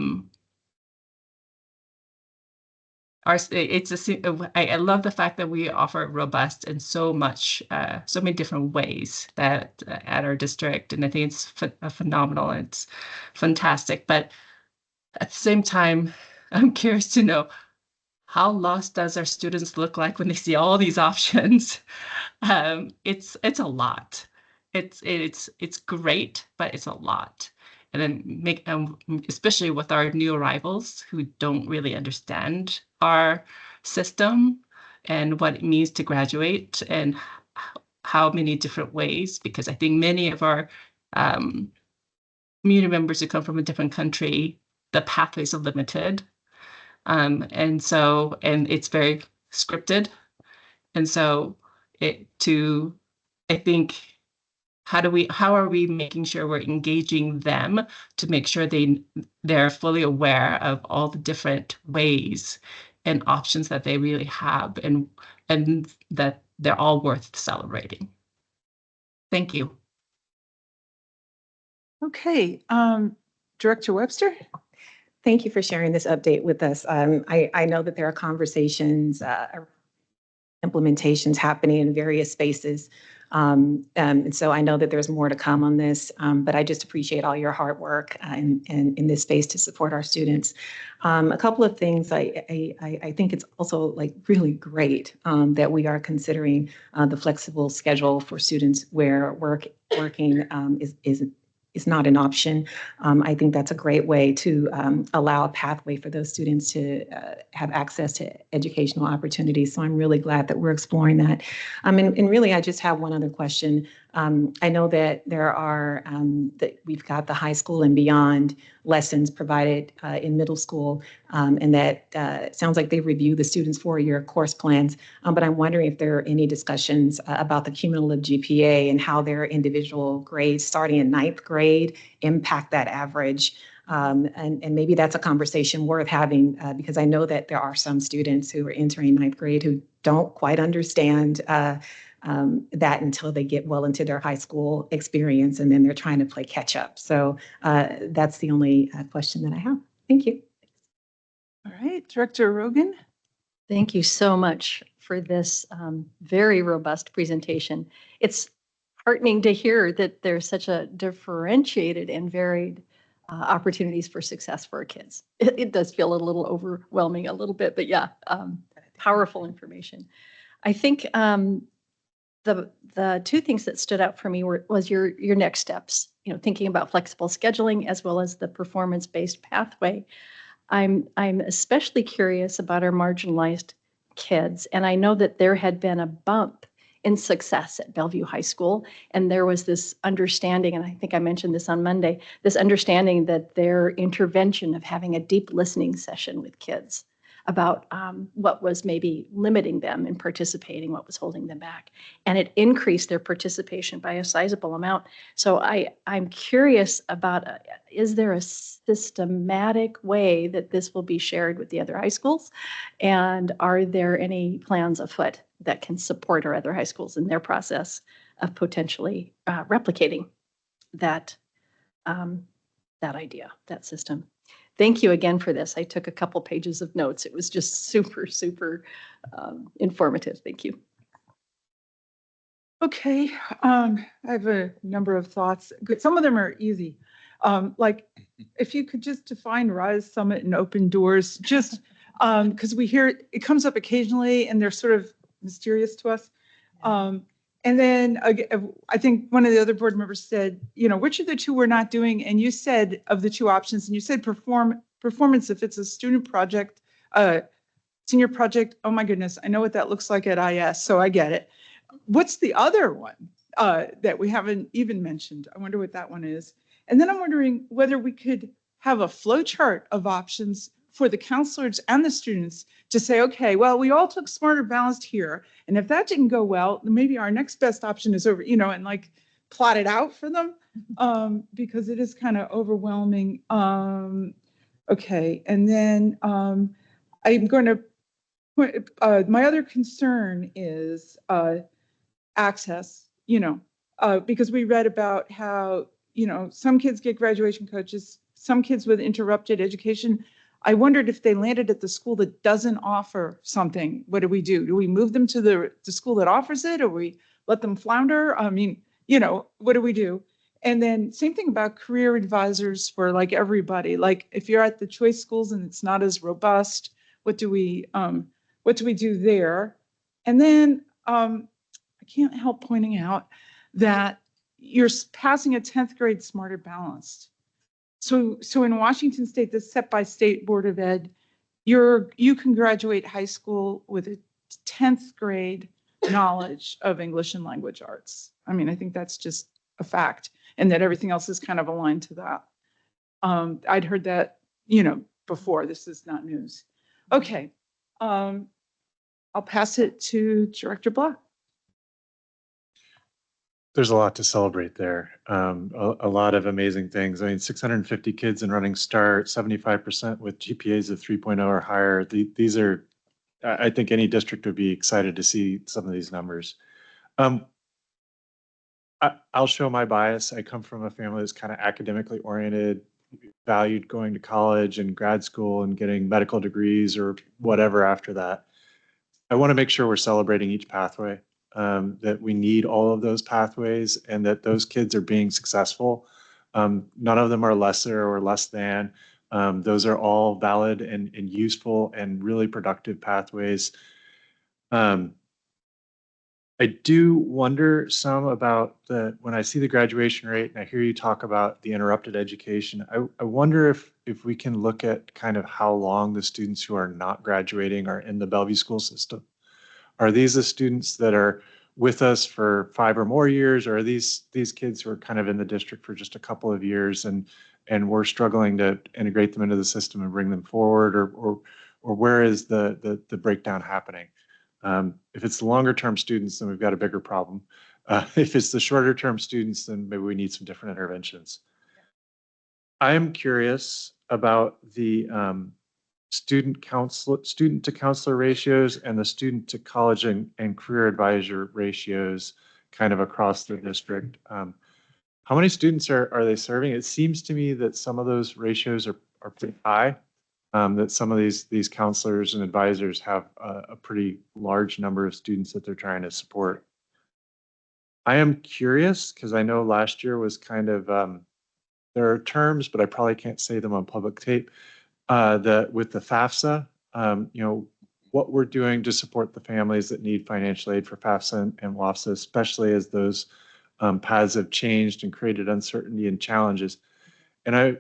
love the fact that we offer robust and so many different ways that at our district, and I think it's phenomenal. It's fantastic, but at the same time, I'm curious to know, how lost does our students look like when they see all these options? It's a lot. It's great, but it's a lot. And then especially with our new arrivals who don't really understand our system and what it means to graduate and how many different ways, because I think many of our community members who come from a different country, the pathways are limited. And it's very scripted. And so I think, how are we making sure we're engaging them to make sure they're fully aware of all the different ways and options that they really have, and that they're all worth celebrating? Thank you. Okay, Director Webster? Thank you for sharing this update with us. I know that there are conversations, implementations happening in various spaces. And so I know that there's more to come on this, but I just appreciate all your hard work in this space to support our students. A couple of things, I think it's also really great that we are considering the flexible schedule for students where working is not an option. I think that's a great way to allow a pathway for those students to have access to educational opportunities. So I'm really glad that we're exploring that. And really, I just have one other question. I know that there are, that we've got the high school and beyond lessons provided in middle school, and that sounds like they review the students' 4-year course plans. But I'm wondering if there are any discussions about the cumulative GPA and how their individual grades starting in 9th grade impact that average. And maybe that's a conversation worth having, because I know that there are some students who are entering 9th grade who don't quite understand that until they get well into their high school experience, and then they're trying to play catch up. So that's the only question that I have. Thank you. All right, Director Rogan. Thank you so much for this very robust presentation. It's heartening to hear that there's such a differentiated and varied opportunities for success for our kids. It does feel a little overwhelming a little bit, but yeah, powerful information. I think the two things that stood out for me was your next steps, thinking about flexible scheduling as well as the performance-based pathway. I'm especially curious about our marginalized kids, and I know that there had been a bump in success at Bellevue High School, and there was this understanding, and I think I mentioned this on Monday, this understanding that their intervention of having a deep listening session with kids about what was maybe limiting them in participating, what was holding them back, and it increased their participation by a sizable amount. So I'm curious about, is there a systematic way that this will be shared with the other high schools? And are there any plans afoot that can support our other high schools in their process of potentially replicating that idea, that system? Thank you again for this. I took a couple pages of notes. It was just super, super informative. Thank you. Okay, I have a number of thoughts. Some of them are easy. Like if you could just define Rise, Summit, and Open Doors, just because we hear it comes up occasionally and they're sort of mysterious to us. And then I think one of the other board members said, which of the two we're not doing? And you said of the two options, and you said performance if it's a student project, senior project. Oh my goodness, I know what that looks like at IS, so I get it. What's the other one that we haven't even mentioned? I wonder what that one is. And then I'm wondering whether we could have a flow chart of options for the counselors and the students to say, okay, well, we all took Smarter Balanced here. And if that didn't go well, then maybe our next best option is over, and like plot it out for them because it is kind of overwhelming. Okay. And then I'm going to, my other concern is access, because we read about how, some kids get graduation coaches, some kids with interrupted education. I wondered if they landed at the school that doesn't offer something, what do we do? Do we move them to the school that offers it, or we let them flounder? I mean, what do we do? And then same thing about career advisors for like everybody. Like if you're at the choice schools and it's not as robust, what do we do there? And then I can't help pointing out that you're passing a 10th grade Smarter Balanced. So in Washington State, that's set by State Board of Ed, you can graduate high school with a 10th grade knowledge of English and language arts. I mean, I think that's just a fact, and that everything else is kind of aligned to that. I'd heard that, before. This is not news. Okay, I'll pass it to Director Block. There's a lot to celebrate there. A lot of amazing things. I mean, 650 kids in Running Start, 75% with GPAs of 3.0 or higher. These are, I think any district would be excited to see some of these numbers. I'll show my bias. I come from a family that's kind of academically oriented, valued going to college and grad school and getting medical degrees or whatever after that. I want to make sure we're celebrating each pathway. That we need all of those pathways and that those kids are being successful. None of them are lesser or less than. Those are all valid and useful and really productive pathways. I do wonder some about when I see the graduation rate and I hear you talk about the interrupted education, I wonder if we can look at kind of how long the students who are not graduating are in the Bellevue school system. Are these the students that are with us for 5 or more years, or are these kids who are kind of in the district for just a couple of years and we're struggling to integrate them into the system and bring them forward, or where is the breakdown happening? If it's the longer term students, then we've got a bigger problem. If it's the shorter term students, then maybe we need some different interventions. I am curious about the student to counselor ratios and the student to college and career advisor ratios kind of across the district. How many students are they serving? It seems to me that some of those ratios are pretty high, that some of these counselors and advisors have a pretty large number of students that they're trying to support. I am curious because I know last year was kind of, there are terms, but I probably can't say them on public tape, with the FAFSA, what we're doing to support the families that need financial aid for FAFSA and WAFSA, especially as those paths have changed and created uncertainty and challenges. And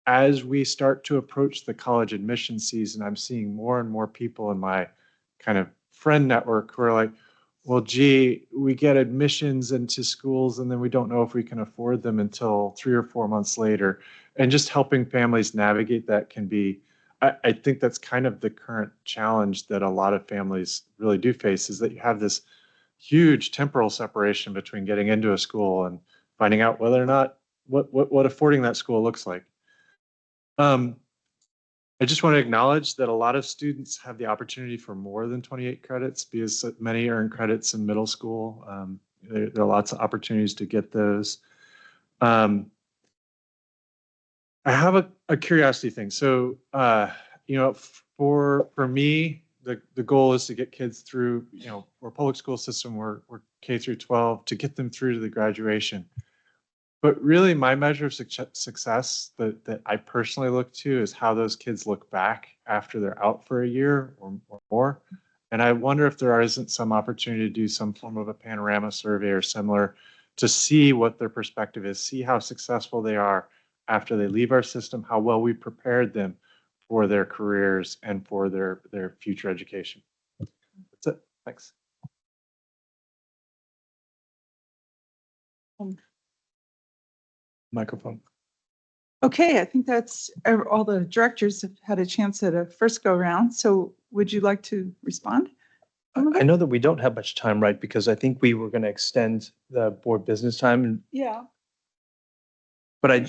as we start to approach the college admission season, I'm seeing more and more people in my kind of friend network who are like, well, gee, we get admissions into schools and then we don't know if we can afford them until 3 or 4 months later. And just helping families navigate that can be, I think that's kind of the current challenge that a lot of families really do face, is that you have this huge temporal separation between getting into a school and finding out whether or not what affording that school looks like. I just want to acknowledge that a lot of students have the opportunity for more than 28 credits because many earn credits in middle school. There are lots of opportunities to get those. I have a curiosity thing. So, for me, the goal is to get kids through, our public school system, we're K through 12, to get them through to the graduation. But really, my measure of success that I personally look to is how those kids look back after they're out for a year or more. And I wonder if there isn't some opportunity to do some form of a panorama survey or similar to see what their perspective is, see how successful they are after they leave our system, how well we prepared them for their careers and for their future education. That's it. Thanks. Microphone. Okay, I think that's all the directors have had a chance at a first go round. So would you like to respond? I know that we don't have much time, right? Because I think we were going to extend the board business time. Yeah. But I.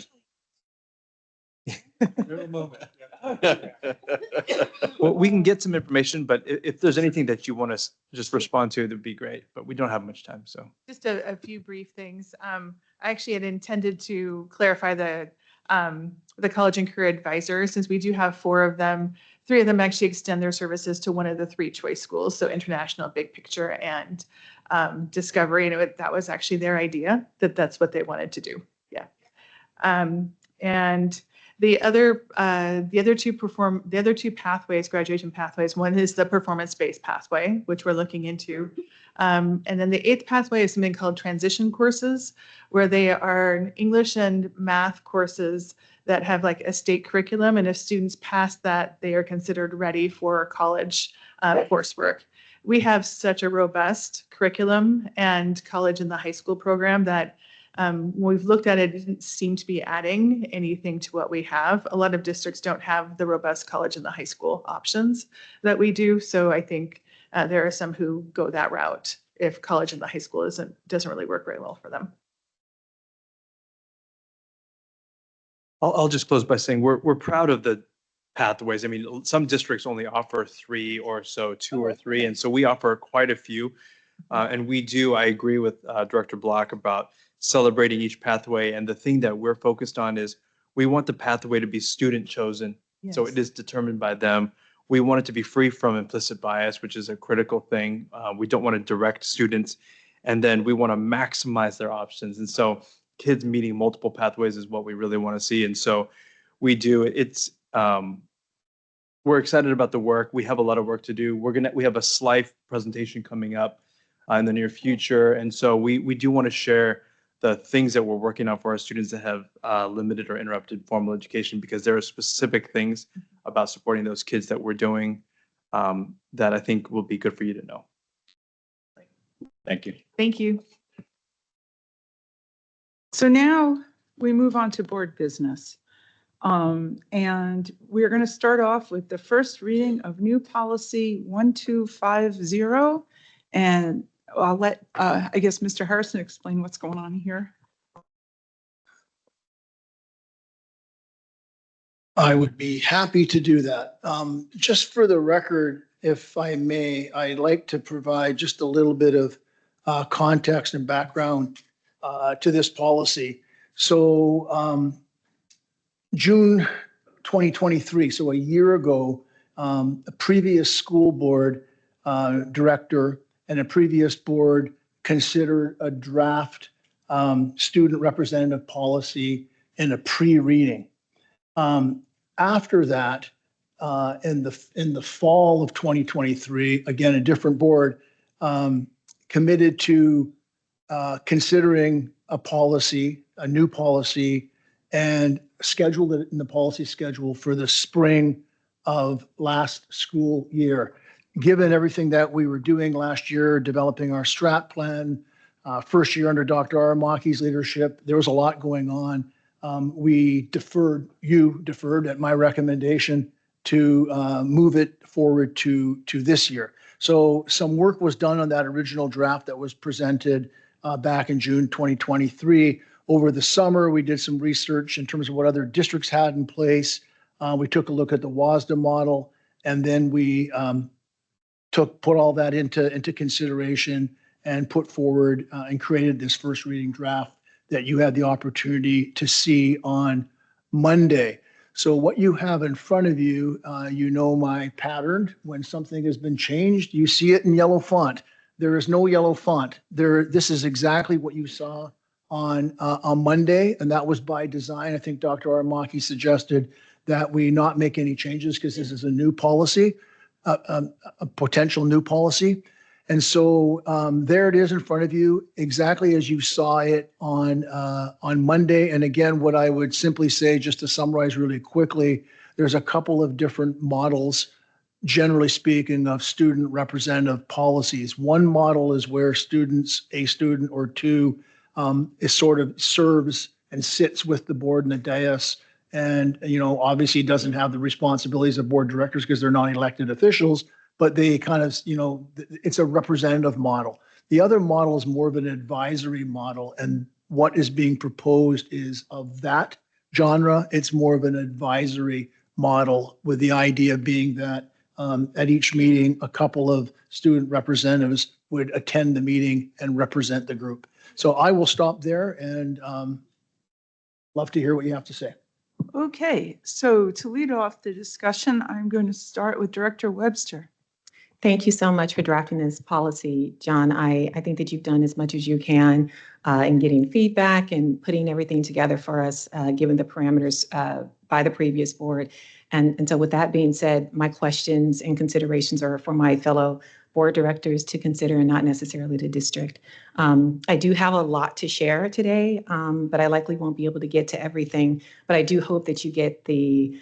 Well, we can get some information, but if there's anything that you want to just respond to, that'd be great. But we don't have much time, so. Just a few brief things. I actually had intended to clarify the college and career advisors, since we do have 4 of them. 3 of them actually extend their services to one of the 3 choice schools, so International, Big Picture, and Discovery. And that was actually their idea, that's what they wanted to do. Yeah. And the other 2 pathways, graduation pathways, one is the performance-based pathway, which we're looking into. And then the 8th pathway is something called transition courses, where they are English and math courses that have like a state curriculum. And if students pass that, they are considered ready for college coursework. We have such a robust curriculum and college and the high school program that when we've looked at it, it didn't seem to be adding anything to what we have. A lot of districts don't have the robust college and the high school options that we do. So I think there are some who go that route if college and the high school doesn't really work very well for them. I'll just close by saying we're proud of the pathways. I mean, some districts only offer 3 or so, 2 or 3, and so we offer quite a few. And I agree with Director Block about celebrating each pathway. And the thing that we're focused on is we want the pathway to be student chosen. Yes. So it is determined by them. We want it to be free from implicit bias, which is a critical thing. We don't want to direct students, and then we want to maximize their options. And so kids meeting multiple pathways is what we really want to see. And so we do. We're excited about the work. We have a lot of work to do. We have a SLIFE presentation coming up in the near future. And so we do want to share the things that we're working on for our students that have limited or interrupted formal education, because there are specific things about supporting those kids that we're doing that I think will be good for you to know. Thank you. Thank you. So now we move on to board business. And we're going to start off with the first reading of new policy 1250. And I'll let, I guess, Mr. Harrison explain what's going on here. I would be happy to do that. Just for the record, if I may, I'd like to provide just a little bit of context and background to this policy. So June 2023, so a year ago, a previous school board director and a previous board considered a draft student representative policy in a pre-reading. After that, in the fall of 2023, again, a different board committed to considering a policy, a new policy, and scheduled it in the policy schedule for the spring of last school year. Given everything that we were doing last year, developing our strat plan, first year under Dr. Aramaki's leadership, there was a lot going on. You deferred at my recommendation to move it forward to this year. So some work was done on that original draft that was presented back in June 2023. Over the summer, we did some research in terms of what other districts had in place. We took a look at the WASDA model, and then we put all that into consideration and put forward and created this first reading draft that you had the opportunity to see on Monday. So what you have in front of you, you know my pattern. When something has been changed, you see it in yellow font. There is no yellow font. This is exactly what you saw on Monday, and that was by design. I think Dr. Aramaki suggested that we not make any changes because this is a new policy, a potential new policy. And so there it is in front of you, exactly as you saw it on Monday. And again, what I would simply say, just to summarize really quickly, there's a couple of different models, generally speaking, of student representative policies. One model is where a student or two, is sort of serves and sits with the board and the dais, and obviously doesn't have the responsibilities of board directors because they're not elected officials. But they kind of, it's a representative model. The other model is more of an advisory model. And what is being proposed is of that genre. It's more of an advisory model, with the idea being that at each meeting, a couple of student representatives would attend the meeting and represent the group. So I will stop there and love to hear what you have to say. Okay, so to lead off the discussion, I'm going to start with Director Webster. Thank you so much for drafting this policy, John. I think that you've done as much as you can in getting feedback and putting everything together for us, given the parameters by the previous board. And so with that being said, my questions and considerations are for my fellow board directors to consider and not necessarily the district. I do have a lot to share today, but I likely won't be able to get to everything. But I do hope that you get the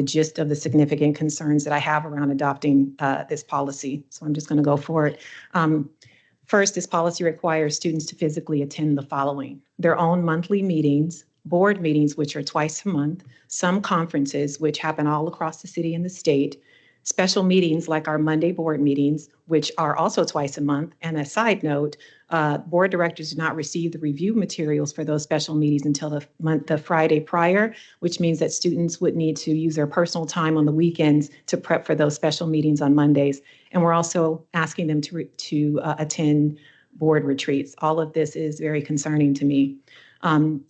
gist of the significant concerns that I have around adopting this policy. So I'm just going to go for it. First, this policy requires students to physically attend the following: their own monthly meetings, board meetings, which are twice a month, some conferences, which happen all across the city and the state, special meetings like our Monday board meetings, which are also twice a month. And a side note, board directors do not receive the review materials for those special meetings until the Friday prior, which means that students would need to use their personal time on the weekends to prep for those special meetings on Mondays. And we're also asking them to attend board retreats. All of this is very concerning to me.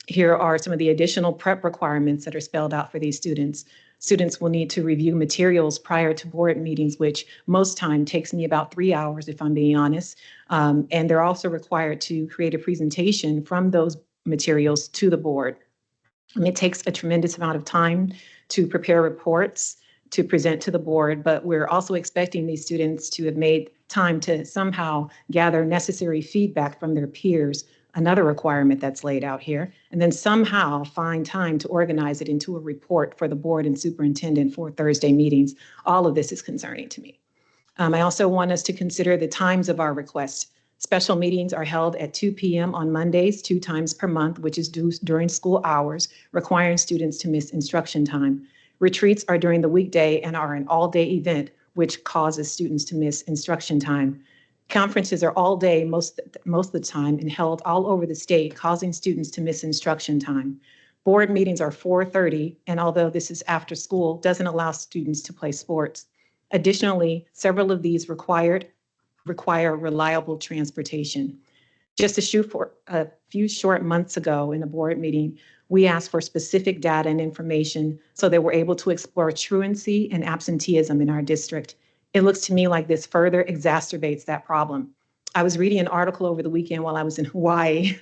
Here are some of the additional prep requirements that are spelled out for these students. Students will need to review materials prior to board meetings, which most time takes me about 3 hours, if I'm being honest. And they're also required to create a presentation from those materials to the board. And it takes a tremendous amount of time to prepare reports to present to the board, but we're also expecting these students to have made time to somehow gather necessary feedback from their peers, another requirement that's laid out here, and then somehow find time to organize it into a report for the board and superintendent for Thursday meetings. All of this is concerning to me. I also want us to consider the times of our requests. Special meetings are held at 2 p.m. on Mondays, 2 times per month, which is due during school hours, requiring students to miss instruction time. Retreats are during the weekday and are an all-day event, which causes students to miss instruction time. Conferences are all day most of the time and held all over the state, causing students to miss instruction time. Board meetings are 4:30, and although this is after school, doesn't allow students to play sports. Additionally, several of these require reliable transportation. Just a few short months ago in a board meeting, we asked for specific data and information so that we're able to explore truancy and absenteeism in our district. It looks to me like this further exacerbates that problem. I was reading an article over the weekend while I was in Hawaii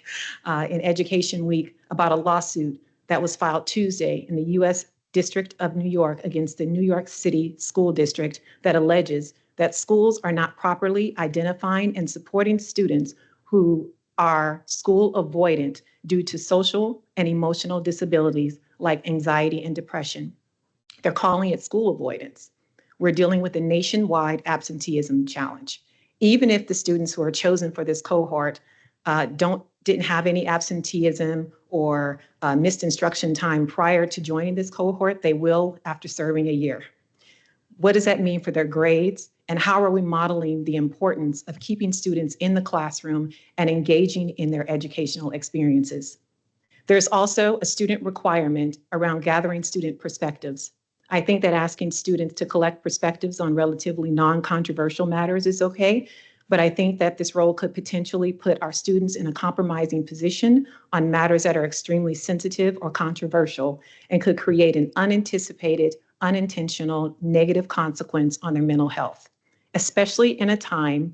in Education Week about a lawsuit that was filed Tuesday in the U.S. District of New York against the New York City School District that alleges that schools are not properly identifying and supporting students who are school avoidant due to social and emotional disabilities like anxiety and depression. They're calling it school avoidance. We're dealing with a nationwide absenteeism challenge. Even if the students who are chosen for this cohort didn't have any absenteeism or missed instruction time prior to joining this cohort, they will after serving a year. What does that mean for their grades? And how are we modeling the importance of keeping students in the classroom and engaging in their educational experiences? There's also a student requirement around gathering student perspectives. I think that asking students to collect perspectives on relatively non-controversial matters is okay, but I think that this role could potentially put our students in a compromising position on matters that are extremely sensitive or controversial and could create an unanticipated, unintentional negative consequence on their mental health, especially in a time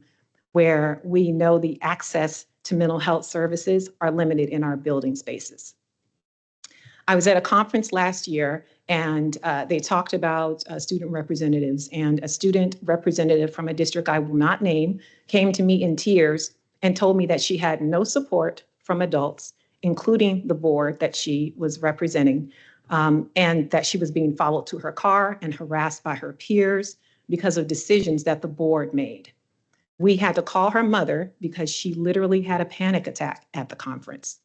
where we know the access to mental health services are limited in our building spaces. I was at a conference last year and they talked about student representatives, and a student representative from a district I will not name came to me in tears and told me that she had no support from adults, including the board that she was representing, and that she was being followed to her car and harassed by her peers because of decisions that the board made. We had to call her mother because she literally had a panic attack at the conference.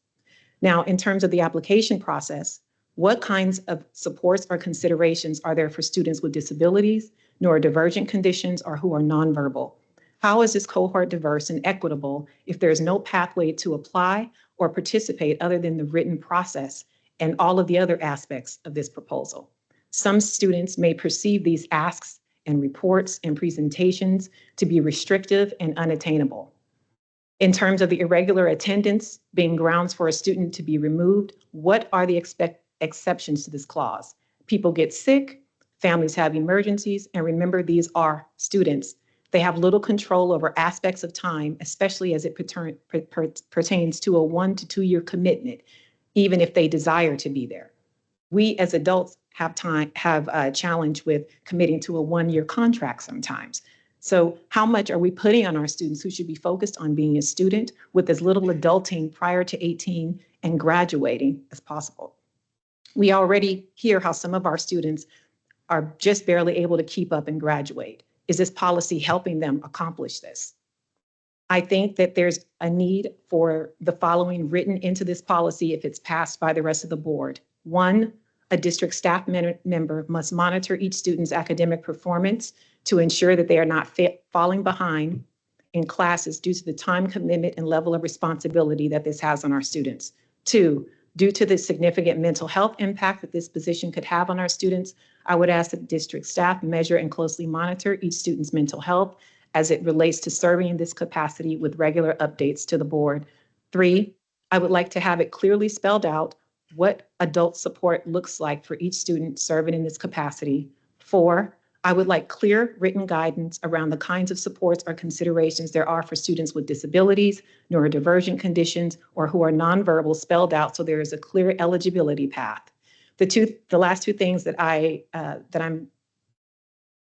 Now, in terms of the application process, what kinds of supports or considerations are there for students with disabilities, neurodivergent conditions, or who are nonverbal? How is this cohort diverse and equitable if there is no pathway to apply or participate other than the written process and all of the other aspects of this proposal? Some students may perceive these asks and reports and presentations to be restrictive and unattainable. In terms of the irregular attendance being grounds for a student to be removed, what are the exceptions to this clause? People get sick, families have emergencies, and remember, these are students. They have little control over aspects of time, especially as it pertains to a 1 to 2 year commitment, even if they desire to be there. We as adults have a challenge with committing to a 1 year contract sometimes. So how much are we putting on our students who should be focused on being a student with as little adulting prior to 18 and graduating as possible? We already hear how some of our students are just barely able to keep up and graduate. Is this policy helping them accomplish this? I think that there's a need for the following written into this policy if it's passed by the rest of the board. 1, a district staff member must monitor each student's academic performance to ensure that they are not falling behind in classes due to the time commitment and level of responsibility that this has on our students. 2, due to the significant mental health impact that this position could have on our students, I would ask that district staff measure and closely monitor each student's mental health as it relates to serving in this capacity with regular updates to the board. 3, I would like to have it clearly spelled out what adult support looks like for each student serving in this capacity. 4, I would like clear written guidance around the kinds of supports or considerations there are for students with disabilities, neurodivergent conditions, or who are nonverbal spelled out so there is a clear eligibility path. The last 2 things that I'm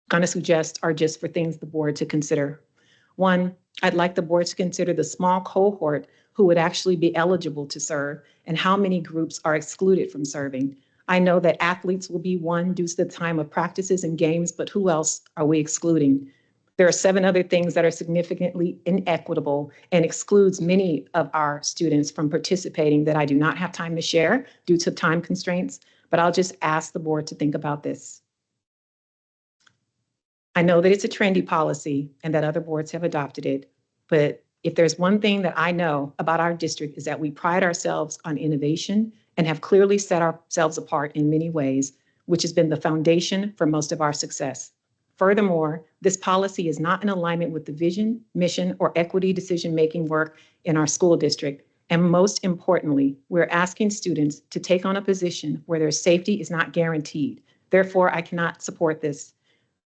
going to suggest are just for things the board to consider. 1, I'd like the board to consider the small cohort who would actually be eligible to serve and how many groups are excluded from serving. I know that athletes will be one due to the time of practices and games, but who else are we excluding? There are 7 other things that are significantly inequitable and excludes many of our students from participating that I do not have time to share due to time constraints, but I'll just ask the board to think about this. I know that it's a trendy policy and that other boards have adopted it, but if there's one thing that I know about our district is that we pride ourselves on innovation and have clearly set ourselves apart in many ways, which has been the foundation for most of our success. Furthermore, this policy is not in alignment with the vision, mission, or equity decision-making work in our school district. And most importantly, we're asking students to take on a position where their safety is not guaranteed. Therefore, I cannot support this.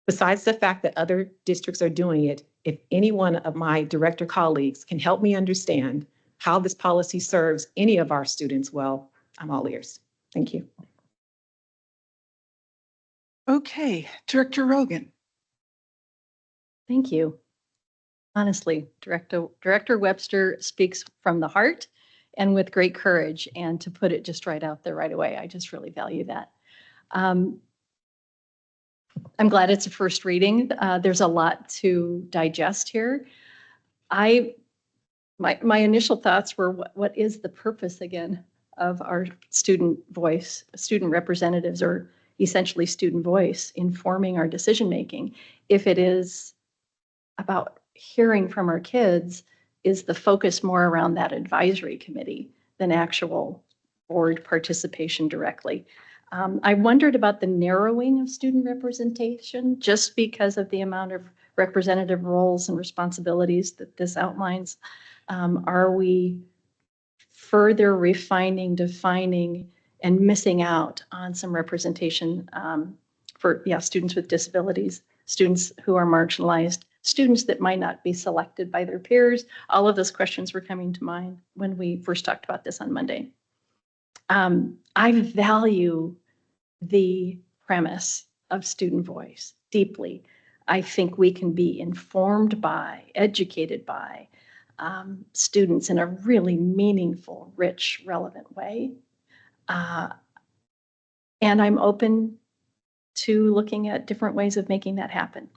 Besides the fact that other districts are doing it, if any one of my director colleagues can help me understand how this policy serves any of our students, well, I'm all ears. Thank you. Okay, Director Rogan. Thank you. Honestly, Director Webster speaks from the heart and with great courage, and to put it just right out there right away, I just really value that. I'm glad it's a first reading. There's a lot to digest here. My initial thoughts were, what is the purpose again of our student voice, student representatives, or essentially student voice informing our decision making? If it is about hearing from our kids, is the focus more around that advisory committee than actual board participation directly? I wondered about the narrowing of student representation just because of the amount of representative roles and responsibilities that this outlines. Are we further refining, defining, and missing out on some representation for students with disabilities, students who are marginalized, students that might not be selected by their peers? All of those questions were coming to mind when we first talked about this on Monday. I value the premise of student voice deeply. I think we can be informed by, educated by students in a really meaningful, rich, relevant way. And I'm open to looking at different ways of making that happen.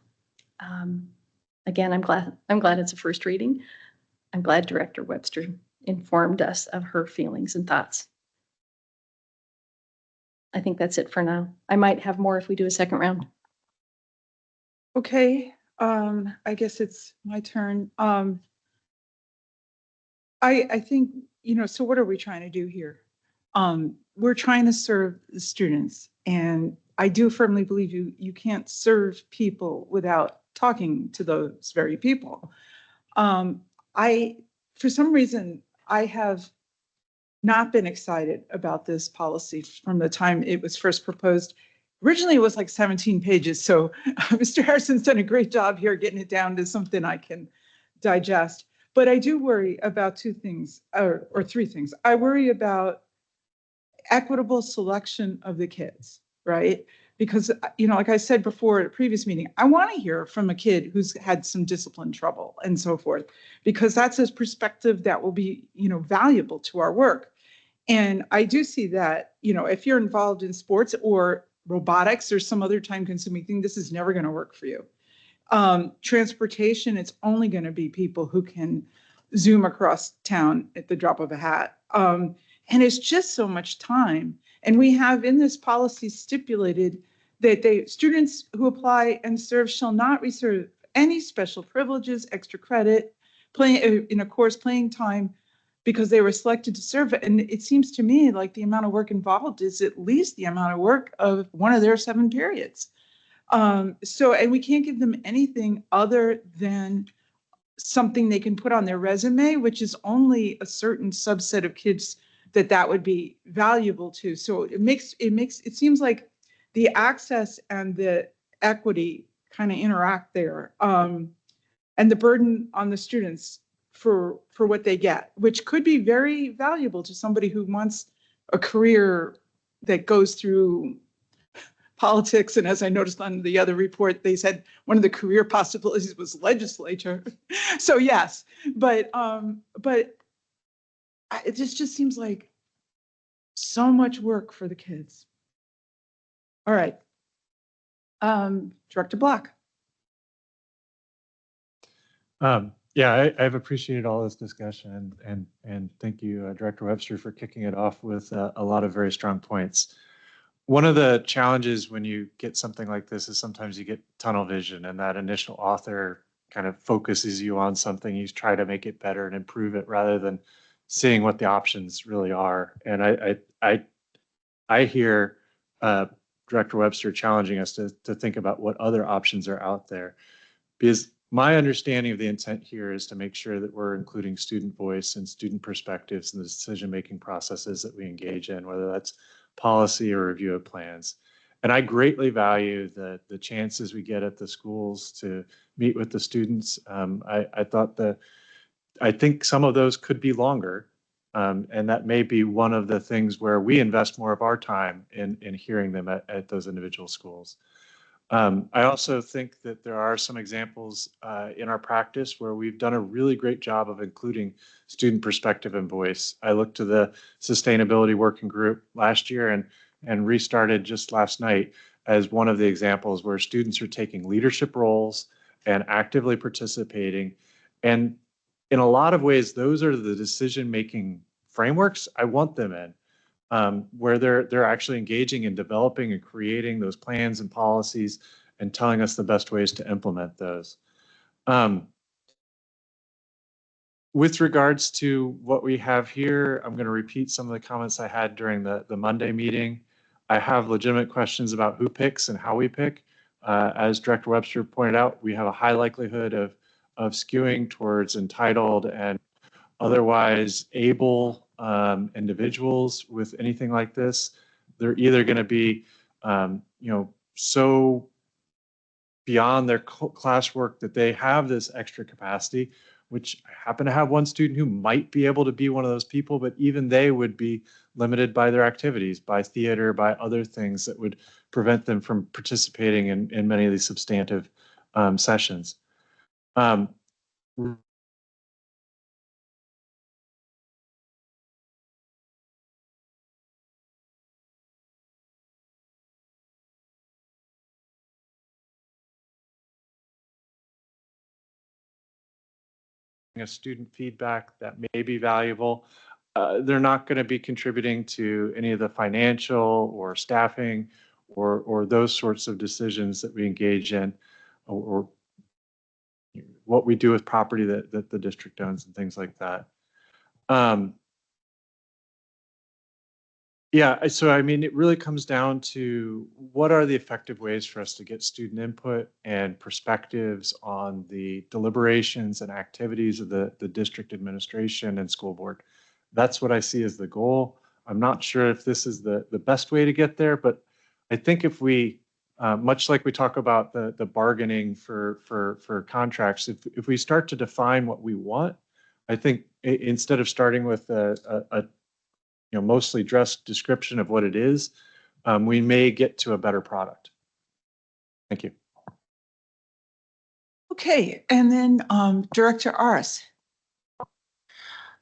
Again, I'm glad it's a first reading. I'm glad Director Webster informed us of her feelings and thoughts. I think that's it for now. I might have more if we do a second round. Okay, I guess it's my turn. I think, so what are we trying to do here? We're trying to serve the students, and I do firmly believe you can't serve people without talking to those very people. For some reason, I have not been excited about this policy from the time it was first proposed. Originally, it was like 17 pages. So Mr. Harrison's done a great job here getting it down to something I can digest. But I do worry about two things, or three things. I worry about equitable selection of the kids, right? Because, like I said before at a previous meeting, I want to hear from a kid who's had some discipline trouble and so forth, because that's a perspective that will be, valuable to our work. And I do see that, if you're involved in sports or robotics or some other time-consuming thing, this is never going to work for you. Transportation, it's only going to be people who can Zoom across town at the drop of a hat. And it's just so much time. And we have in this policy stipulated that students who apply and serve shall not receive any special privileges, extra credit, playing time, because they were selected to serve. And it seems to me like the amount of work involved is at least the amount of work of one of their 7 periods. And we can't give them anything other than something they can put on their resume, which is only a certain subset of kids that would be valuable to. So it seems like the access and the equity kind of interact there. And the burden on the students for what they get, which could be very valuable to somebody who wants a career that goes through politics. And as I noticed on the other report, they said one of the career possibilities was legislature. So yes, but it just seems like so much work for the kids. All right. Director Block. Yeah, I've appreciated all this discussion, and thank you, Director Webster, for kicking it off with a lot of very strong points. One of the challenges when you get something like this is sometimes you get tunnel vision, and that initial author kind of focuses you on something. You try to make it better and improve it rather than seeing what the options really are. And I hear Director Webster challenging us to think about what other options are out there, because my understanding of the intent here is to make sure that we're including student voice and student perspectives in the decision-making processes that we engage in, whether that's policy or review of plans. And I greatly value the chances we get at the schools to meet with the students. I think some of those could be longer. And that may be one of the things where we invest more of our time in hearing them at those individual schools. I also think that there are some examples in our practice where we've done a really great job of including student perspective and voice. I looked to the Sustainability Working Group last year and restarted just last night as one of the examples where students are taking leadership roles and actively participating. And in a lot of ways, those are the decision-making frameworks I want them in. Where they're actually engaging in developing and creating those plans and policies and telling us the best ways to implement those. With regards to what we have here, I'm going to repeat some of the comments I had during the Monday meeting. I have legitimate questions about who picks and how we pick. As Director Webster pointed out, we have a high likelihood of skewing towards entitled and otherwise able individuals with anything like this. They're either going to be, so beyond their classwork that they have this extra capacity, which I happen to have one student who might be able to be one of those people, but even they would be limited by their activities, by theater, by other things that would prevent them from participating in many of these substantive sessions. Student feedback that may be valuable. They're not going to be contributing to any of the financial or staffing or those sorts of decisions that we engage in, or what we do with property that the district owns and things like that. Yeah, so I mean, it really comes down to what are the effective ways for us to get student input and perspectives on the deliberations and activities of the district administration and school board. That's what I see as the goal. I'm not sure if this is the best way to get there, but I think if we, much like we talk about the bargaining for contracts, if we start to define what we want, I think instead of starting with a mostly dressed description of what it is, we may get to a better product. Thank you. Okay, and then Director Aras.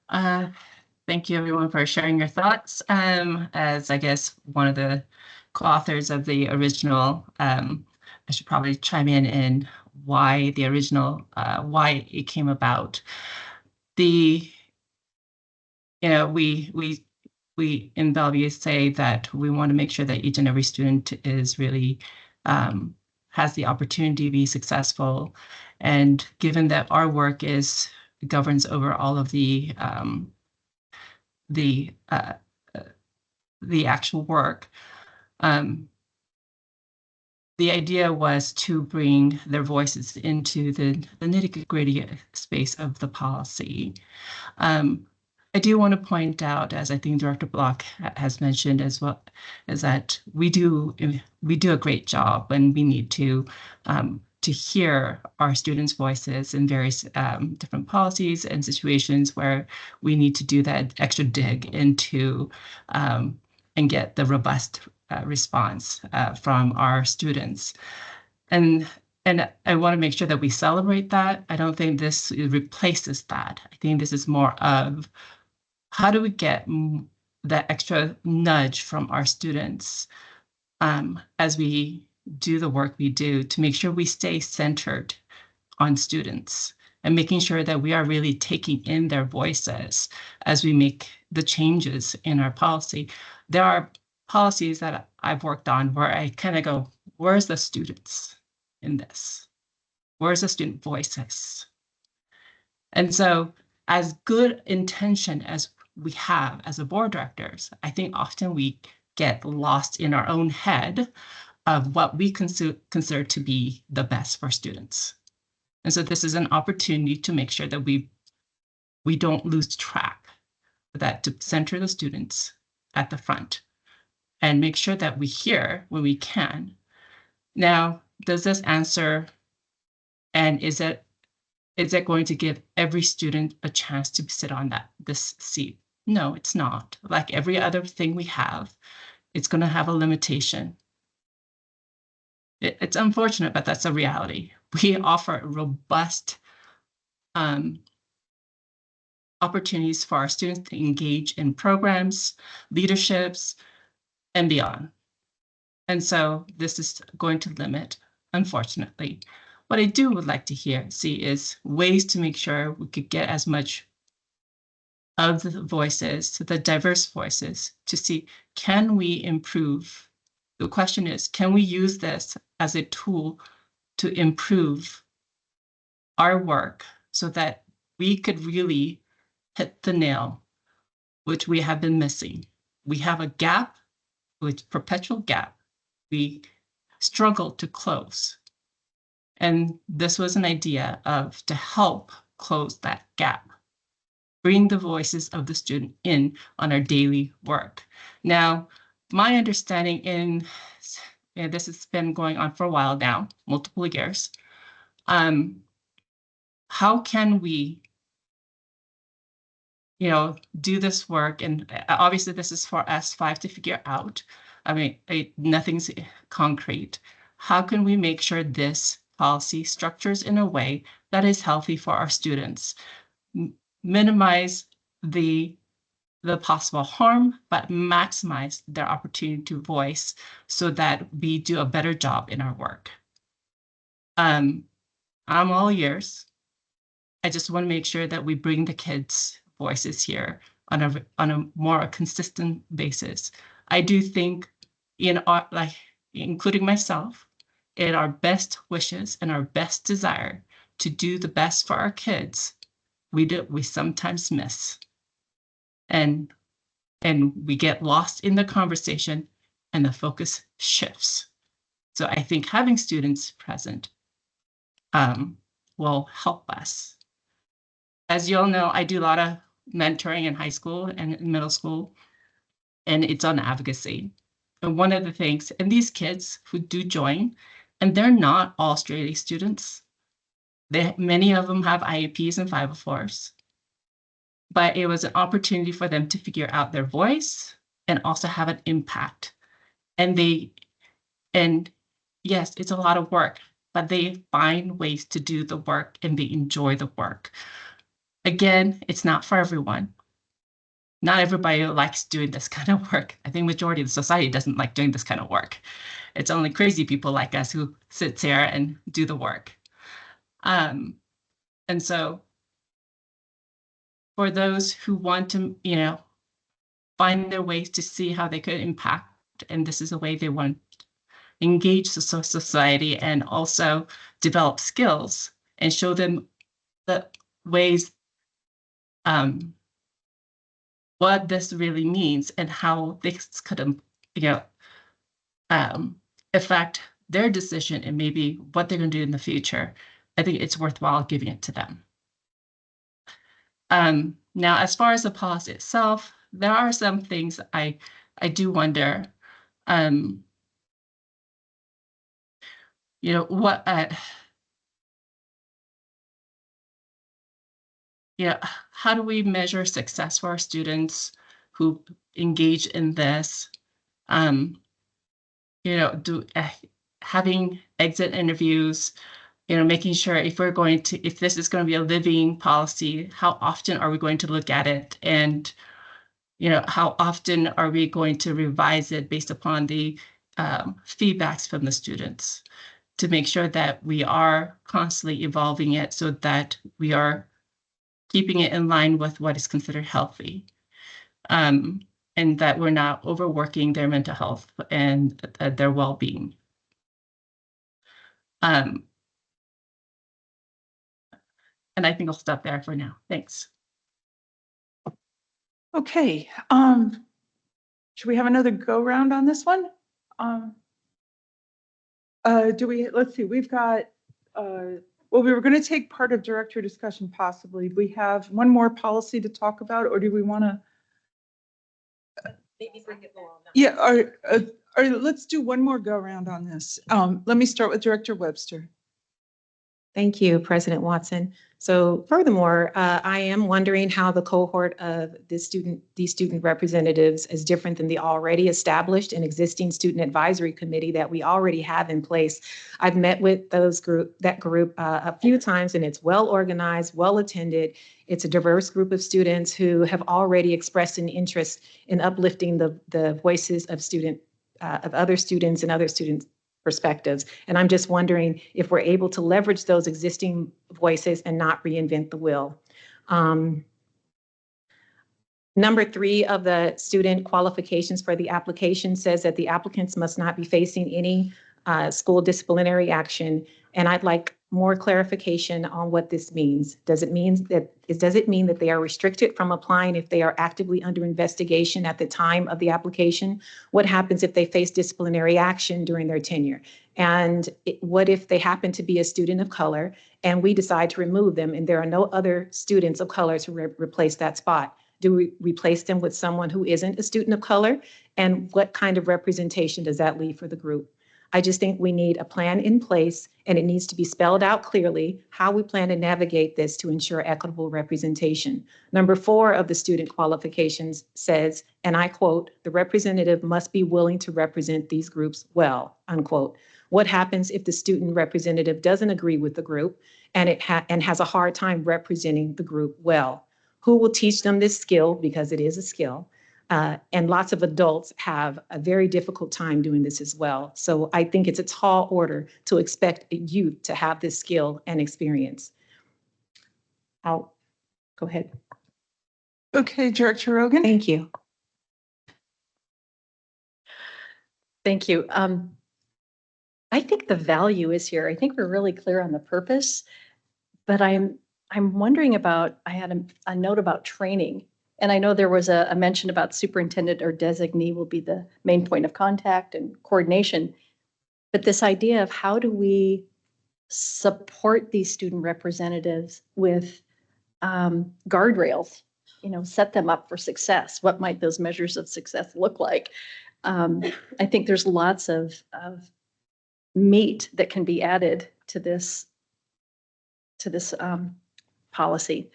Thank you everyone for sharing your thoughts. As I guess one of the co-authors of the original, I should probably chime in why the original, why it came about. We in Bellevue say that we want to make sure that each and every student is really has the opportunity to be successful. And given that our work governs over all of the actual work, the idea was to bring their voices into the nitty-gritty space of the policy. I do want to point out, as I think Director Block has mentioned as well, is that we do a great job, and we need to hear our students' voices in various different policies and situations where we need to do that extra dig into and get the robust response from our students. And I want to make sure that we celebrate that. I don't think this replaces that. I think this is more of how do we get that extra nudge from our students as we do the work we do to make sure we stay centered on students and making sure that we are really taking in their voices as we make the changes in our policy. There are policies that I've worked on where I kind of go, where's the students in this? Where's the student voices? And so as good intention as we have as a board directors. I think often we get lost in our own head of what we consider to be the best for students. And so this is an opportunity to make sure that we don't lose track, that to center the students at the front and make sure that we hear when we can. Now, does this answer, and is it going to give every student a chance to sit on this seat? No, it's not. Like every other thing we have, it's going to have a limitation. It's unfortunate, but that's a reality. We offer robust opportunities for our students to engage in programs, leaderships, and beyond. And so this is going to limit, unfortunately. What I would like to see is ways to make sure we could get as much of the voices, the diverse voices, to see, can we improve? The question is, can we use this as a tool to improve our work so that we could really hit the nail, which we have been missing? We have a gap, which perpetual gap, we struggle to close. And this was an idea to help close that gap, bring the voices of the student in on our daily work. Now, my understanding and this has been going on for a while now, multiple years. How can we, do this work? And obviously this is for S5 to figure out. I mean, nothing's concrete. How can we make sure this policy structures in a way that is healthy for our students, minimize the possible harm, but maximize their opportunity to voice so that we do a better job in our work? I'm all ears. I just want to make sure that we bring the kids' voices here on a more consistent basis. I do think, including myself, in our best wishes and our best desire to do the best for our kids, we sometimes miss. And we get lost in the conversation and the focus shifts. So I think having students present will help us. As you all know, I do a lot of mentoring in high school and middle school, and it's on advocacy. And one of the things, and these kids who do join, and they're not all straight A students. Many of them have IEPs and 504s. But it was an opportunity for them to figure out their voice and also have an impact. And yes, it's a lot of work, but they find ways to do the work and they enjoy the work. Again, it's not for everyone. Not everybody likes doing this kind of work. I think majority of the society doesn't like doing this kind of work. It's only crazy people like us who sits here and do the work. And so for those who want to, find their ways to see how they could impact, and this is a way they want to engage the society and also develop skills and show them the ways what this really means and how this could, affect their decision and maybe what they're going to do in the future. I think it's worthwhile giving it to them. Now, as far as the policy itself, there are some things I do wonder, what, how do we measure success for our students who engage in this? Having exit interviews, making sure if this is going to be a living policy, how often are we going to look at it? And, how often are we going to revise it based upon the feedbacks from the students to make sure that we are constantly evolving it so that we are keeping it in line with what is considered healthy, and that we're not overworking their mental health and their well-being. And I think I'll stop there for now. Thanks. Okay, should we have another go round on this one? Let's see, we've got, well, we were going to take part of director discussion possibly. We have one more policy to talk about, or do we want to? Maybe bring it along. Yeah, or let's do one more go round on this. Let me start with Director Webster. Thank you, President Watson. So furthermore, I am wondering how the cohort of these student representatives is different than the already established and existing student advisory committee that we already have in place. I've met with that group a few times, and it's well organized, well attended. It's a diverse group of students who have already expressed an interest in uplifting the voices of other students and other students' perspectives. And I'm just wondering if we're able to leverage those existing voices and not reinvent the wheel. Number 3 of the student qualifications for the application says that the applicants must not be facing any school disciplinary action. And I'd like more clarification on what this means. Does it mean that they are restricted from applying if they are actively under investigation at the time of the application? What happens if they face disciplinary action during their tenure? And what if they happen to be a student of color and we decide to remove them and there are no other students of color to replace that spot? Do we replace them with someone who isn't a student of color? And what kind of representation does that leave for the group? I just think we need a plan in place, and it needs to be spelled out clearly how we plan to navigate this to ensure equitable representation. Number 4 of the student qualifications says, and I quote, "The representative must be willing to represent these groups well," unquote. What happens if the student representative doesn't agree with the group and has a hard time representing the group well? Who will teach them this skill, because it is a skill? And lots of adults have a very difficult time doing this as well. So I think it's a tall order to expect youth to have this skill and experience. I'll go ahead. Okay, Director Rogan. Thank you. Thank you. I think the value is here. I think we're really clear on the purpose, but I'm wondering about, I had a note about training. And I know there was a mention about superintendent or designee will be the main point of contact and coordination. But this idea of how do we support these student representatives with guardrails, set them up for success. What might those measures of success look like? I think there's lots of meat that can be added to this policy.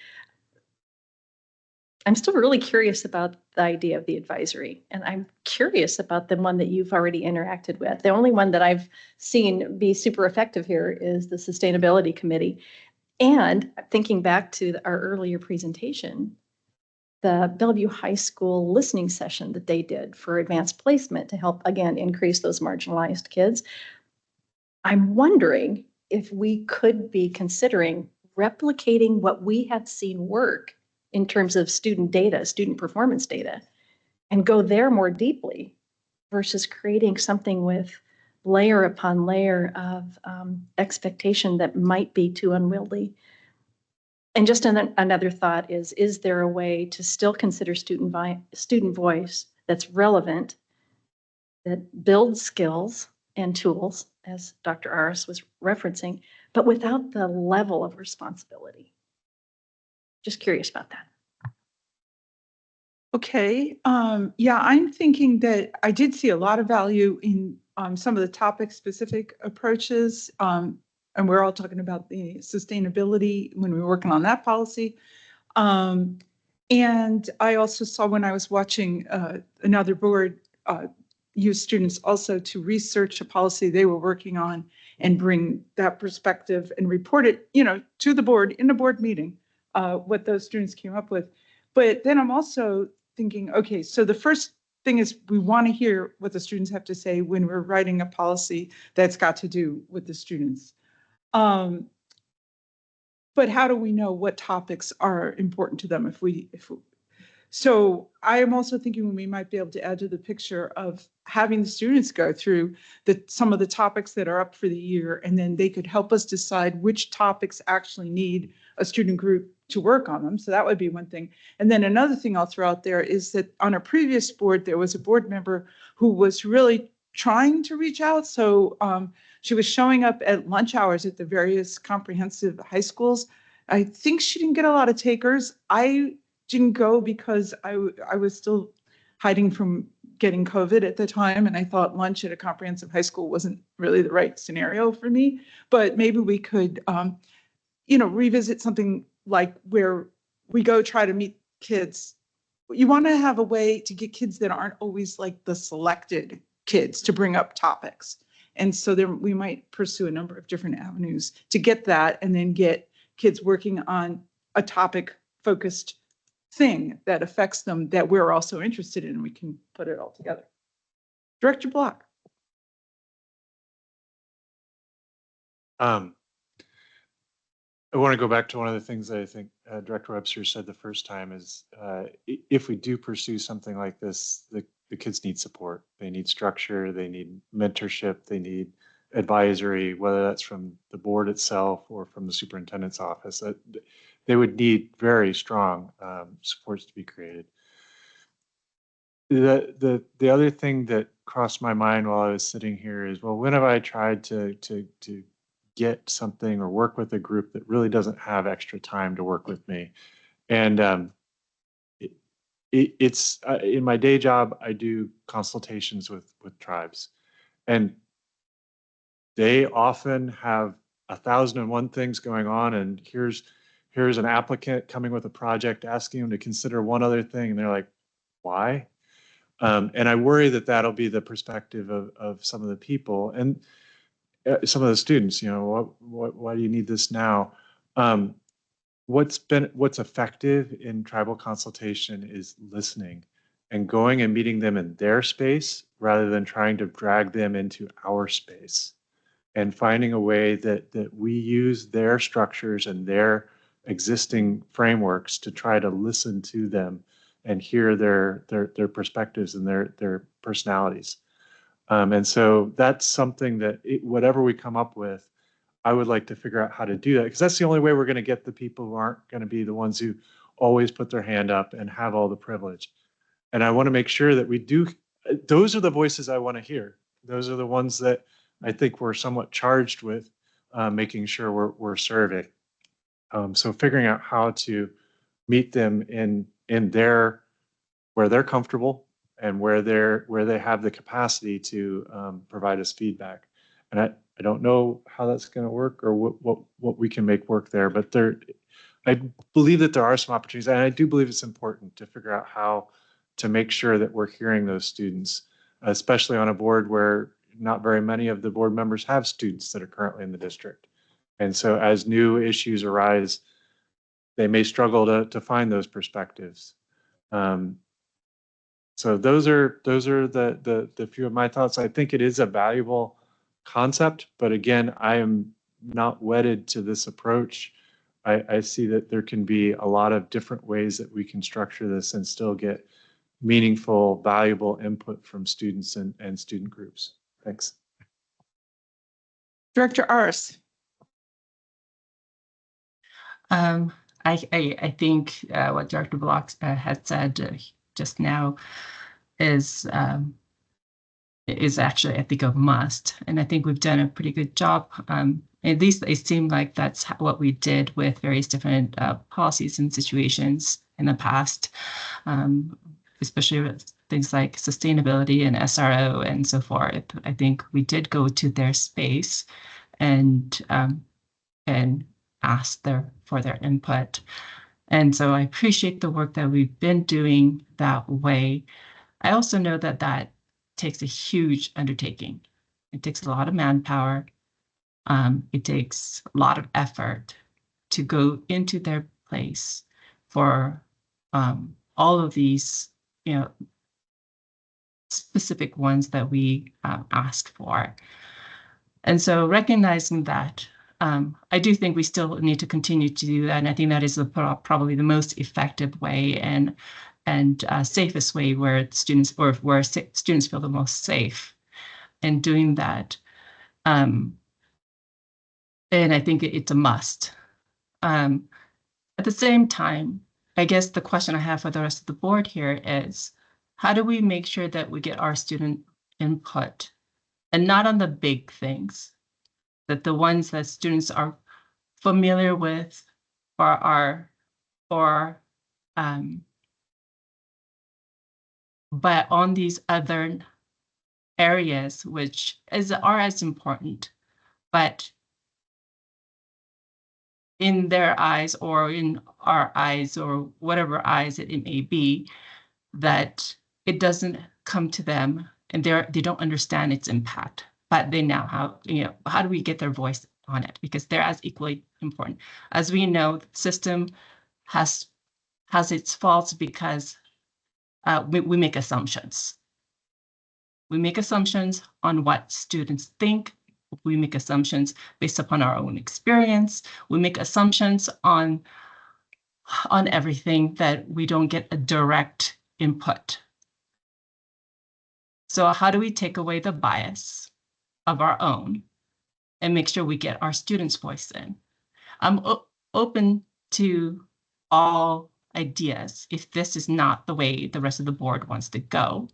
I'm still really curious about the idea of the advisory, and I'm curious about the one that you've already interacted with. The only one that I've seen be super effective here is the Sustainability Committee. And thinking back to our earlier presentation, the Bellevue High School listening session that they did for advanced placement to help, again, increase those marginalized kids. I'm wondering if we could be considering replicating what we have seen work in terms of student data, student performance data, and go there more deeply versus creating something with layer upon layer of expectation that might be too unwieldy. And just another thought is there a way to still consider student voice that's relevant, that builds skills and tools, as Dr. Aris was referencing, but without the level of responsibility? Just curious about that. Okay. Yeah, I'm thinking that I did see a lot of value in some of the topic-specific approaches. And we're all talking about the sustainability when we were working on that policy. And I also saw when I was watching another board use students also to research a policy they were working on and bring that perspective and report it, to the board in a board meeting, what those students came up with. But then I'm also thinking, okay, so the first thing is we want to hear what the students have to say when we're writing a policy that's got to do with the students. But how do we know what topics are important to them? So I am also thinking we might be able to add to the picture of having the students go through some of the topics that are up for the year, and then they could help us decide which topics actually need a student group to work on them. So that would be one thing. And then another thing I'll throw out there is that on a previous board, there was a board member who was really trying to reach out. So she was showing up at lunch hours at the various comprehensive high schools. I think she didn't get a lot of takers. I didn't go because I was still hiding from getting COVID at the time. And I thought lunch at a comprehensive high school wasn't really the right scenario for me. But maybe we could, revisit something like where we go try to meet kids. You want to have a way to get kids that aren't always like the selected kids to bring up topics. And so then we might pursue a number of different avenues to get that, and then get kids working on a topic focused thing that affects them that we're also interested in, and we can put it all together. Director Block. I want to go back to one of the things that I think Director Webster said the first time is if we do pursue something like this, the kids need support. They need structure, they need mentorship, they need advisory, whether that's from the board itself or from the superintendent's office. They would need very strong supports to be created. The other thing that crossed my mind while I was sitting here is, well, when have I tried to get something or work with a group that really doesn't have extra time to work with me? And it's in my day job, I do consultations with tribes, and they often have 1,001 things going on, and here's an applicant coming with a project asking them to consider one other thing, and they're like, why? And I worry that that'll be the perspective of some of the people and some of the students. Why do you need this now? What's effective in tribal consultation is listening and going and meeting them in their space rather than trying to drag them into our space, and finding a way that we use their structures and their existing frameworks to try to listen to them and hear their perspectives and their personalities. And so that's something that whatever we come up with, I would like to figure out how to do that, because that's the only way we're going to get the people who aren't going to be the ones who always put their hand up and have all the privilege. And I want to make sure that we do. Those are the voices I want to hear. Those are the ones that I think we're somewhat charged with making sure we're serving. So figuring out how to meet them in where they're comfortable and where they have the capacity to provide us feedback. And I don't know how that's going to work or what we can make work there, but I believe that there are some opportunities, and I do believe it's important to figure out how to make sure that we're hearing those students, especially on a board where not very many of the board members have students that are currently in the district. And so as new issues arise, they may struggle to find those perspectives. So those are the few of my thoughts. I think it is a valuable concept, but again, I am not wedded to this approach. I see that there can be a lot of different ways that we can structure this and still get meaningful, valuable input from students and student groups. Thanks. Director Aris. I think what Director Block had said just now is actually, I think, a must. And I think we've done a pretty good job. At least it seemed like that's what we did with various different policies and situations in the past, especially with things like sustainability and SRO and so forth. I think we did go to their space and ask for their input. And so I appreciate the work that we've been doing that way. I also know that takes a huge undertaking. It takes a lot of manpower. It takes a lot of effort to go into their place for all of these, specific ones that we asked for. And so recognizing that, I do think we still need to continue to do that. And I think that is probably the most effective way. And and safest way where students students feel the most safe in doing that. And I think it's a must. At the same time, I guess the question I have for the rest of the board here is, how do we make sure that we get our student input and not on the big things, that the ones that students are familiar with but on these other areas which are as important, but in their eyes or in our eyes or whatever eyes it may be, that it doesn't come to them and they don't understand its impact, but they now have, how do we get their voice on it? Because they're as equally important. As we know, the system has its faults because we make assumptions. We make assumptions on what students think. We make assumptions based upon our own experience. We make assumptions on everything that we don't get a direct input. So how do we take away the bias of our own and make sure we get our students' voice in? I'm open to all ideas if this is not the way the rest of the board wants to go.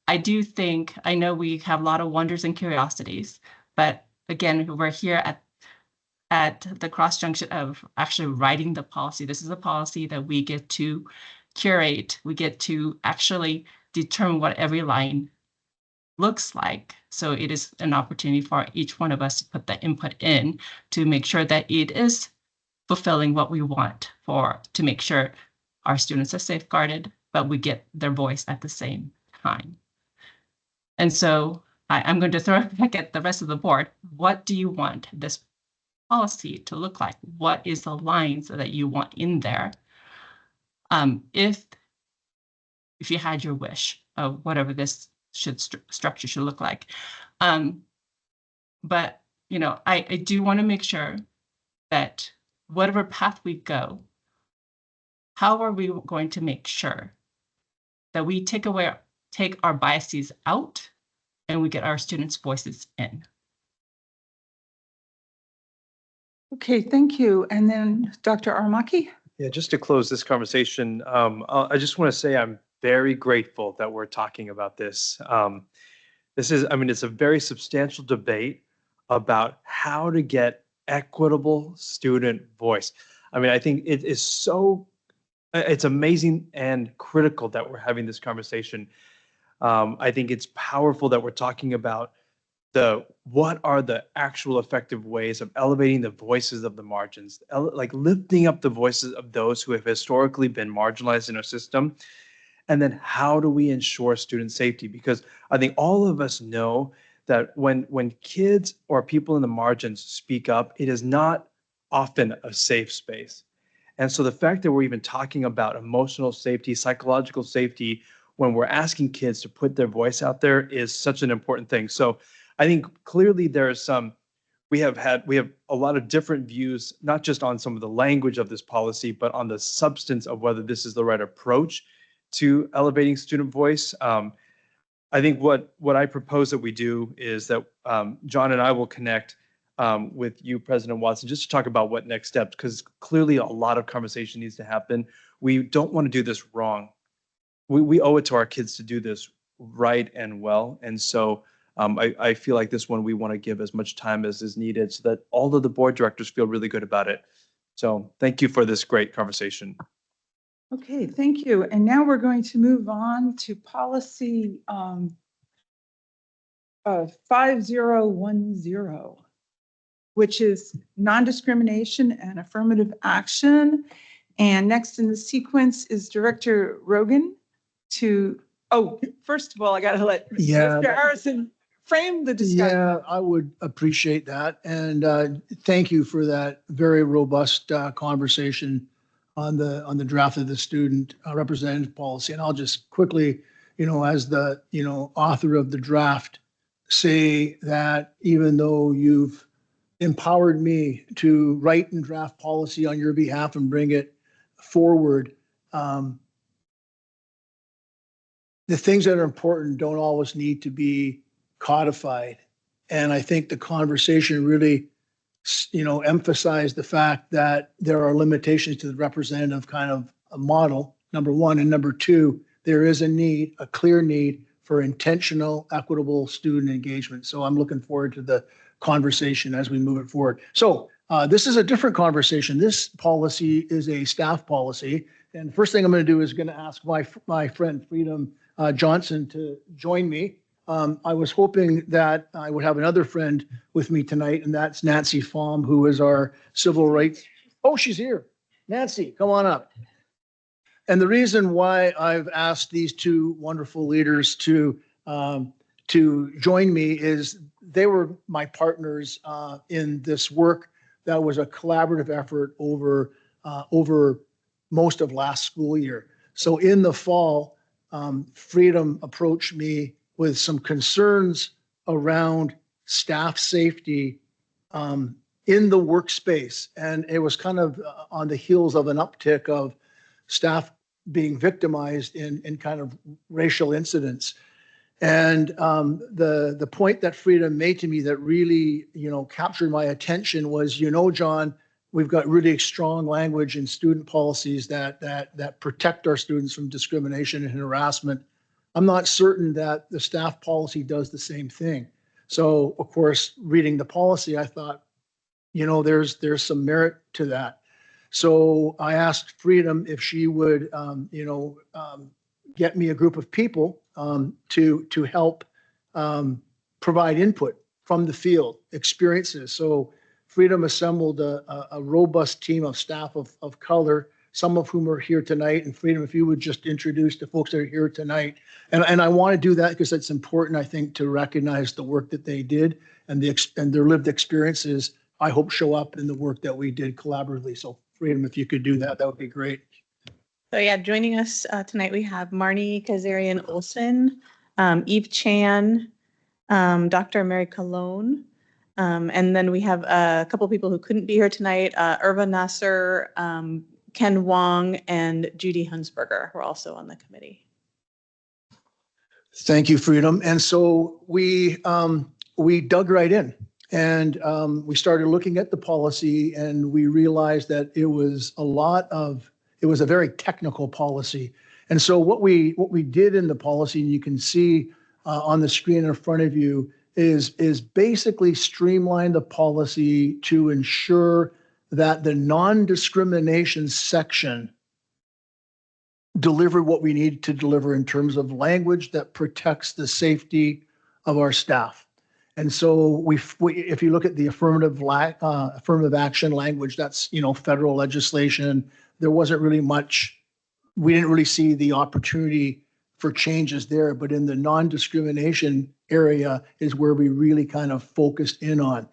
I know we have a lot of wonders and curiosities, but again, we're here at the cross junction of actually writing the policy. This is a policy that we get to curate. We get to actually determine what every line looks like. So it is an opportunity for each one of us to put the input in to make sure that it is fulfilling what we want to make sure our students are safeguarded, but we get their voice at the same time. And so I'm going to throw it back at the rest of the board. What do you want this policy to look like? What is the lines that you want in there? If you had your wish of whatever this structure should look like. But, I do want to make sure that whatever path we go, how are we going to make sure that we take our biases out and we get our students' voices in? Okay, thank you. And then Dr. Aramaki? Yeah, just to close this conversation, I just want to say I'm very grateful that we're talking about this. It's a very substantial debate about how to get equitable student voice. I think it is it's amazing and critical that we're having this conversation. I think it's powerful that we're talking about what are the actual effective ways of elevating the voices of the margins, like lifting up the voices of those who have historically been marginalized in our system. And then how do we ensure student safety? Because I think all of us know that when kids or people in the margins speak up, it is not often a safe space. And so the fact that we're even talking about emotional safety, psychological safety, when we're asking kids to put their voice out there is such an important thing. So I think clearly we have a lot of different views, not just on some of the language of this policy, but on the substance of whether this is the right approach to elevating student voice. I think what I propose that we do is that John and I will connect with you, President Watson, just to talk about what next steps, because clearly a lot of conversation needs to happen. We don't want to do this wrong. We owe it to our kids to do this right and well. And so I feel like this one we want to give as much time as is needed so that all of the board directors feel really good about it. So thank you for this great conversation. Okay, thank you. And now we're going to move on to policy 5010, which is non-discrimination and affirmative action. And next in the sequence is Director Rogan first of all, I got to let Mr. Harrison frame the discussion. Yeah, I would appreciate that. And thank you for that very robust conversation on the draft of the student representative policy. And I'll just quickly, as the, author of the draft, say that even though you've empowered me to write and draft policy on your behalf and bring it forward, the things that are important don't always need to be codified. And I think the conversation really, emphasized the fact that there are limitations to the representative kind of a model, number one. And number two, there is a clear need for intentional, equitable student engagement. So I'm looking forward to the conversation as we move it forward. So this is a different conversation. This policy is a staff policy. And the first thing I'm going to do is going to ask my friend Freedom Johnson to join me. I was hoping that I would have another friend with me tonight, and that's Nancy Pham, who is our civil rights. Oh, she's here. Nancy, come on up. And the reason why I've asked these two wonderful leaders to join me is they were my partners in this work that was a collaborative effort over most of last school year. So in the fall, Freedom approached me with some concerns around staff safety in the workspace. And it was kind of on the heels of an uptick of staff being victimized in kind of racial incidents. And the point that Freedom made to me that really, captured my attention was, John, we've got really strong language in student policies that protect our students from discrimination and harassment. I'm not certain that the staff policy does the same thing. So, of course, reading the policy, I thought, there's some merit to that. So I asked Freedom if she would, get me a group of people to help provide input from the field, experiences. So Freedom assembled a robust team of staff of color, some of whom are here tonight. And Freedom, if you would just introduce the folks that are here tonight. And I want to do that because it's important, I think, to recognize the work that they did and their lived experiences, I hope, show up in the work that we did collaboratively. So Freedom, if you could do that, that would be great. So yeah, joining us tonight, we have Marnie Kazarian Olson, Eve Chan, Dr. Mary Colon, and then we have a couple of people who couldn't be here tonight, Irva Nasser, Ken Wong, and Judy Hunsberger, who are also on the committee. Thank you, Freedom. And so we dug right in and we started looking at the policy, and we realized that it was a very technical policy. And so what we did in the policy, and you can see on the screen in front of you, is basically streamline the policy to ensure that the non-discrimination section delivered what we need to deliver in terms of language that protects the safety of our staff. And so if you look at the affirmative action language, that's, federal legislation, there wasn't really much, we didn't really see the opportunity for changes there, but in the non-discrimination area is where we really kind of focused in on.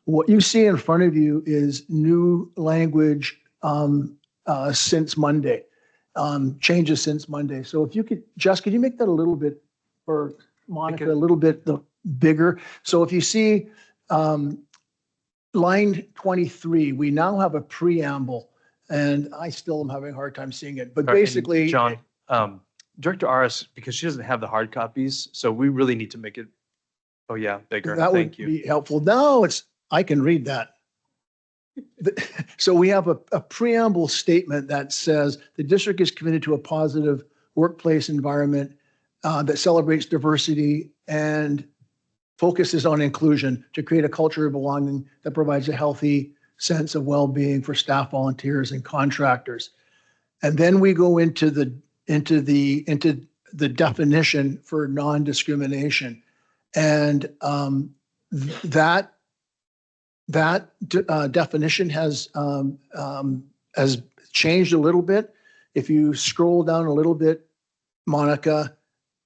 What you see in front of you is new language since Monday, changes since Monday. So if you could, Jess, could you make that a little bit, or Monica, a little bit bigger? So if you see line 23, we now have a preamble, and I still am having a hard time seeing it, but basically. John, Director Aras, because she doesn't have the hard copies, so we really need to make it, bigger. That Thank would you. be helpful. No, I can read that. So we have a preamble statement that says the district is committed to a positive workplace environment that celebrates diversity and focuses on inclusion to create a culture of belonging that provides a healthy sense of well-being for staff, volunteers, and contractors. And then we go into the definition for non-discrimination, and that definition has changed a little bit. If you scroll down a little bit, Monica,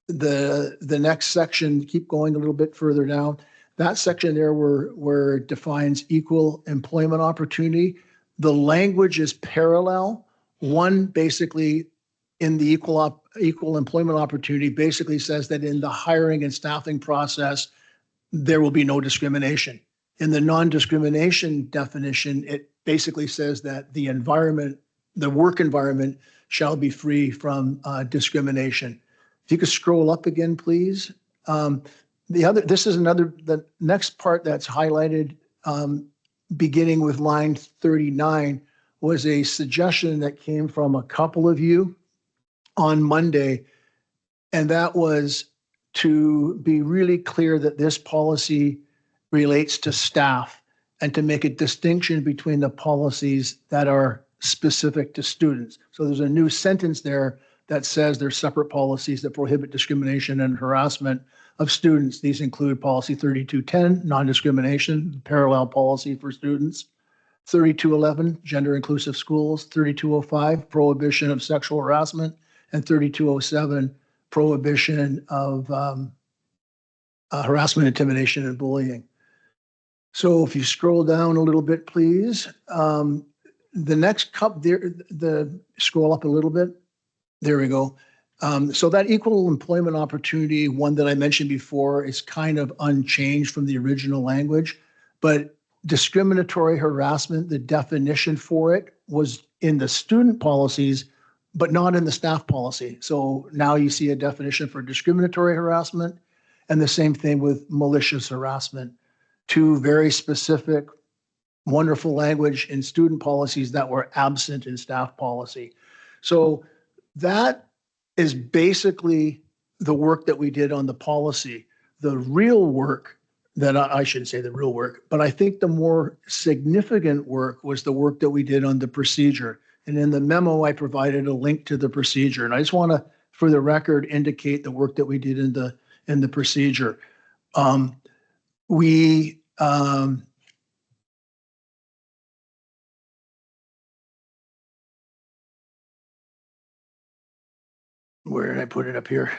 the next section, keep going a little bit further down. That section there where it defines equal employment opportunity. The language is parallel. One basically in the equal employment opportunity basically says that in the hiring and staffing process, there will be no discrimination. In the non-discrimination definition, it basically says that the environment, the work environment shall be free from discrimination. If you could scroll up again, please. The next part that's highlighted, beginning with line 39, was a suggestion that came from a couple of you on Monday. And that was to be really clear that this policy relates to staff and to make a distinction between the policies that are specific to students. So there's a new sentence there that says there's separate policies that prohibit discrimination and harassment of students. These include policy 3210, non-discrimination, parallel policy for students, 3211, gender inclusive schools, 3205, prohibition of sexual harassment, and 3207, prohibition of harassment, intimidation, and bullying. So if you scroll down a little bit, please. The next cup there, scroll up a little bit. There we go. So that equal employment opportunity, one that I mentioned before, is kind of unchanged from the original language, but discriminatory harassment, the definition for it was in the student policies, but not in the staff policy. So now you see a definition for discriminatory harassment, and the same thing with malicious harassment. Two very specific, wonderful language in student policies that were absent in staff policy. So that is basically the work that we did on the policy. The real work that I shouldn't say the real work, but I think the more significant work was the work that we did on the procedure. And in the memo, I provided a link to the procedure. And I just want to, for the record, indicate the work that we did in the procedure. Where did I put it up here?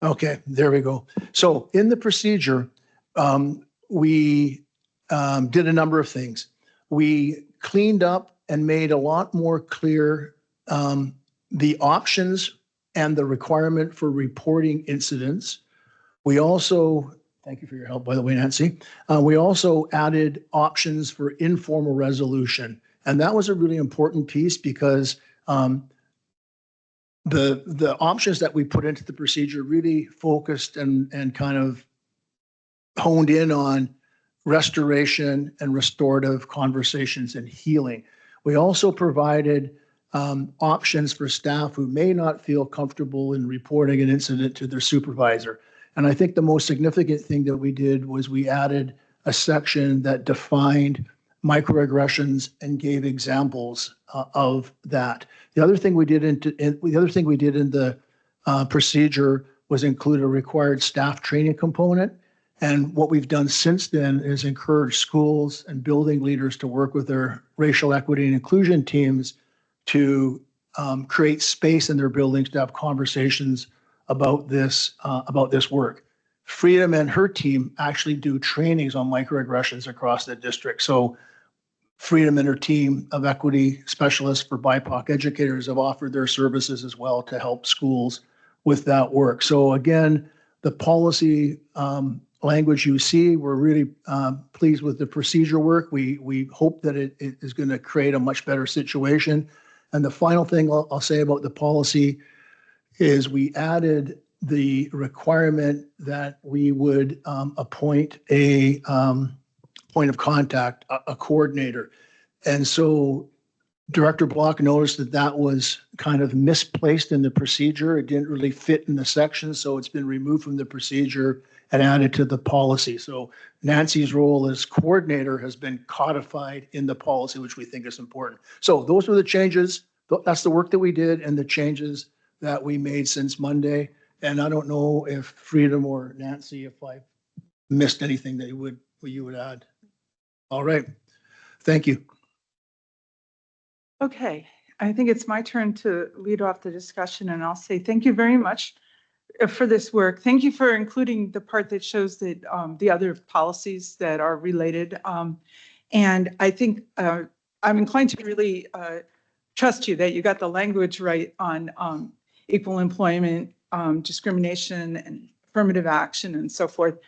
Okay, there we go. So in the procedure, we did a number of things. We cleaned up and made a lot more clear the options and the requirement for reporting incidents. We also, thank you for your help, by the way, Nancy. We also added options for informal resolution. And that was a really important piece because the options that we put into the procedure really focused and kind of honed in on restoration and restorative conversations and healing. We also provided options for staff who may not feel comfortable in reporting an incident to their supervisor. And I think the most significant thing that we did was we added a section that defined microaggressions and gave examples of that. The other thing we did in the procedure was include a required staff training component. And what we've done since then is encourage schools and building leaders to work with their racial equity and inclusion teams to create space in their buildings to have conversations about this work. Freedom and her team actually do trainings on microaggressions across the district. So Freedom and her team of equity specialists for BIPOC educators have offered their services as well to help schools with that work. So again, the policy language you see, we're really pleased with the procedure work. We hope that it is going to create a much better situation. And the final thing I'll say about the policy is we added the requirement that we would appoint a point of contact, a coordinator. And so Director Block noticed that that was kind of misplaced in the procedure. It didn't really fit in the section, so it's been removed from the procedure and added to the policy. So Nancy's role as coordinator has been codified in the policy, which we think is important. So those were the changes. That's the work that we did and the changes that we made since Monday. And I don't know if Freedom or Nancy, if I missed anything that you would add. All right. Thank you. Okay, I think it's my turn to lead off the discussion, and I'll say thank you very much for this work. Thank you for including the part that shows that the other policies that are related. And I think I'm inclined to really trust you that you got the language right on equal employment, discrimination, and affirmative action, and so forth.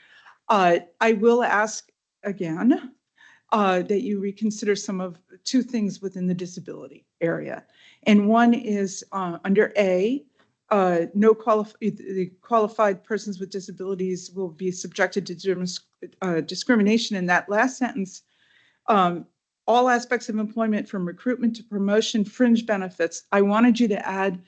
I will ask again that you reconsider two things within the disability area. And one is under A, the qualified persons with disabilities will be subjected to discrimination. In that last sentence, all aspects of employment from recruitment to promotion, fringe benefits. I wanted you to add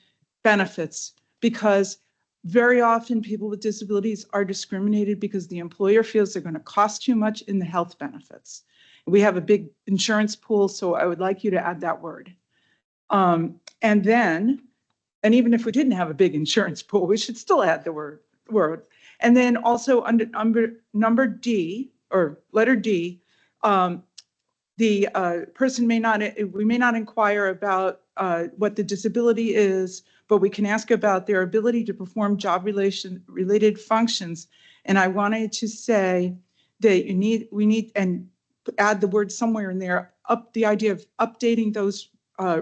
benefits because very often people with disabilities are discriminated because the employer feels they're going to cost too much in the health benefits. We have a big insurance pool, so I would like you to add that word. And even if we didn't have a big insurance pool, we should still add the word. And then also under number D, or letter D, the person we may not inquire about what the disability is, but we can ask about their ability to perform job-related functions. And I wanted to say that we need, and add the word somewhere in there, the idea of updating those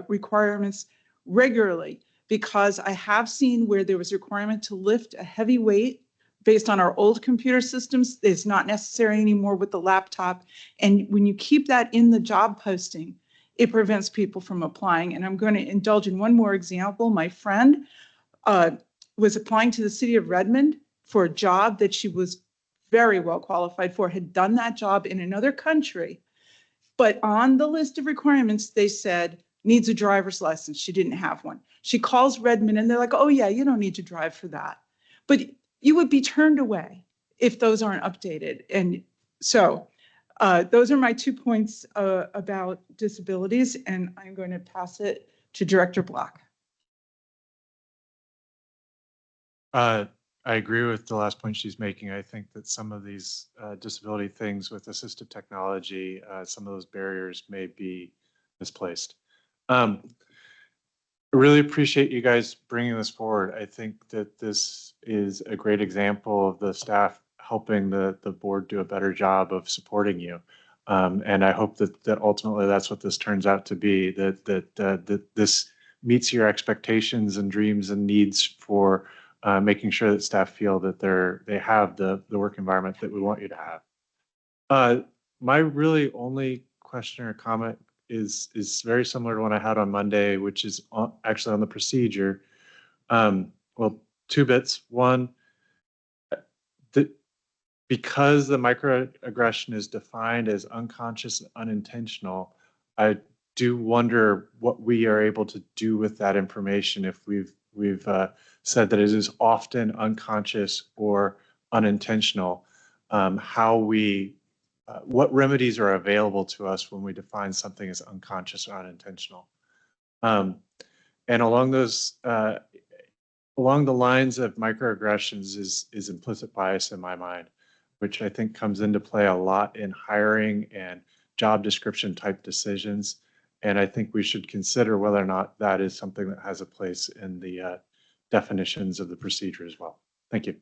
requirements regularly, because I have seen where there was a requirement to lift a heavy weight based on our old computer systems. It's not necessary anymore with the laptop. And when you keep that in the job posting, it prevents people from applying. And I'm going to indulge in one more example. My friend was applying to the city of Redmond for a job that she was very well qualified for, had done that job in another country. But on the list of requirements, they said, needs a driver's license. She didn't have one. She calls Redmond and they're like, oh yeah, you don't need to drive for that. But you would be turned away if those aren't updated. And so those are my 2 points about disabilities, and I'm going to pass it to Director Block. I agree with the last point she's making. I think that some of these disability things with assistive technology, some of those barriers may be misplaced. I really appreciate you guys bringing this forward. I think that this is a great example of the staff helping the board do a better job of supporting you. And I hope that ultimately that's what this turns out to be, that this meets your expectations and dreams and needs for making sure that staff feel that they have the work environment that we want you to have. My really only question or comment is very similar to one I had on Monday, which is actually on the procedure. Well, 2 bits. One, because the microaggression is defined as unconscious and unintentional, I do wonder what we are able to do with that information if we've said that it is often unconscious or unintentional. What remedies are available to us when we define something as unconscious or unintentional? And along the lines of microaggressions is implicit bias in my mind, which I think comes into play a lot in hiring and job description type decisions. And I think we should consider whether or not that is something that has a place in the definitions of the procedure as well. Thank you.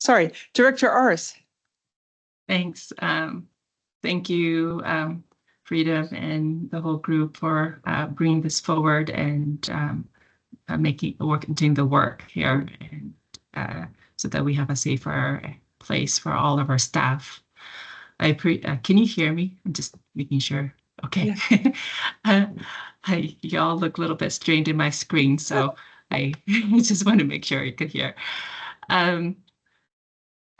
Sorry, Director Ars. Thanks. Thank you, Freedom and the whole group for bringing this forward and doing the work here, and so that we have a safer place for all of our staff. Can you hear me? I'm just making sure. Okay. Yeah. Y'all look a little bit strained in my screen, so I just want to make sure you could hear.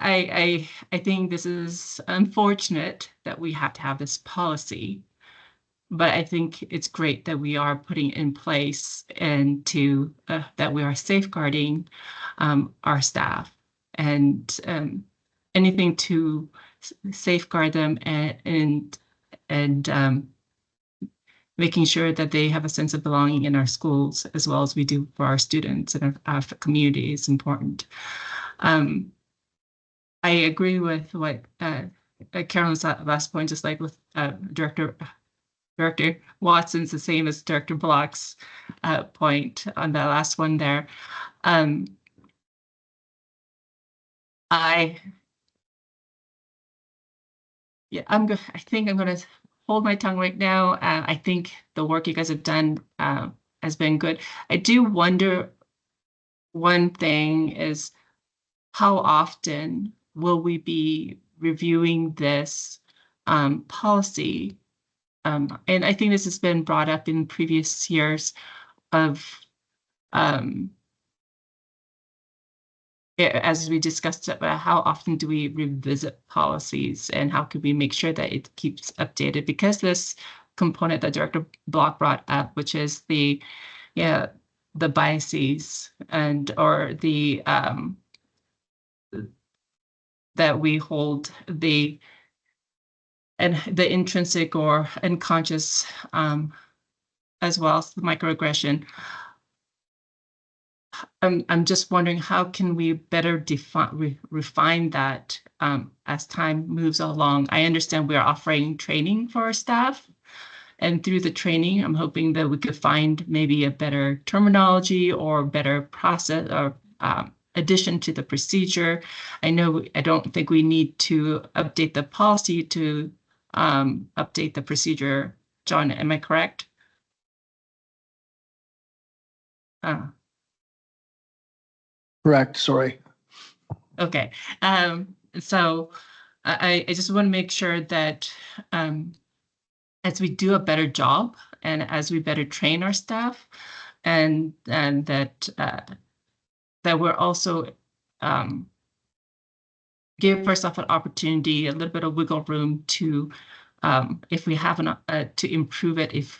I think this is unfortunate that we have to have this policy, but I think it's great that we are putting in place and that we are safeguarding our staff and anything to safeguard them and making sure that they have a sense of belonging in our schools as well as we do for our students and our community is important. I agree with what Carolyn's last point, just like with Director Watson's, the same as Director Block's point on that last one there. I think I'm going to hold my tongue right now. I think the work you guys have done has been good. I do wonder, one thing is how often will we be reviewing this policy? And I think this has been brought up in previous years of as we discussed about how often do we revisit policies and how could we make sure that it keeps updated, because this component that Director Block brought up, which is the biases and or the that we hold the intrinsic or unconscious as well as the microaggression. I'm just wondering how can we better refine that as time moves along. I understand we are offering training for our staff, and through the training, I'm hoping that we could find maybe a better terminology or better process or addition to the procedure. I don't think we need to update the policy to update the procedure. John, am I correct? Correct, sorry. Okay, so I just want to make sure that as we do a better job and as we better train our staff, and that we're also give ourselves an opportunity, a little bit of wiggle room to, if we have to improve it if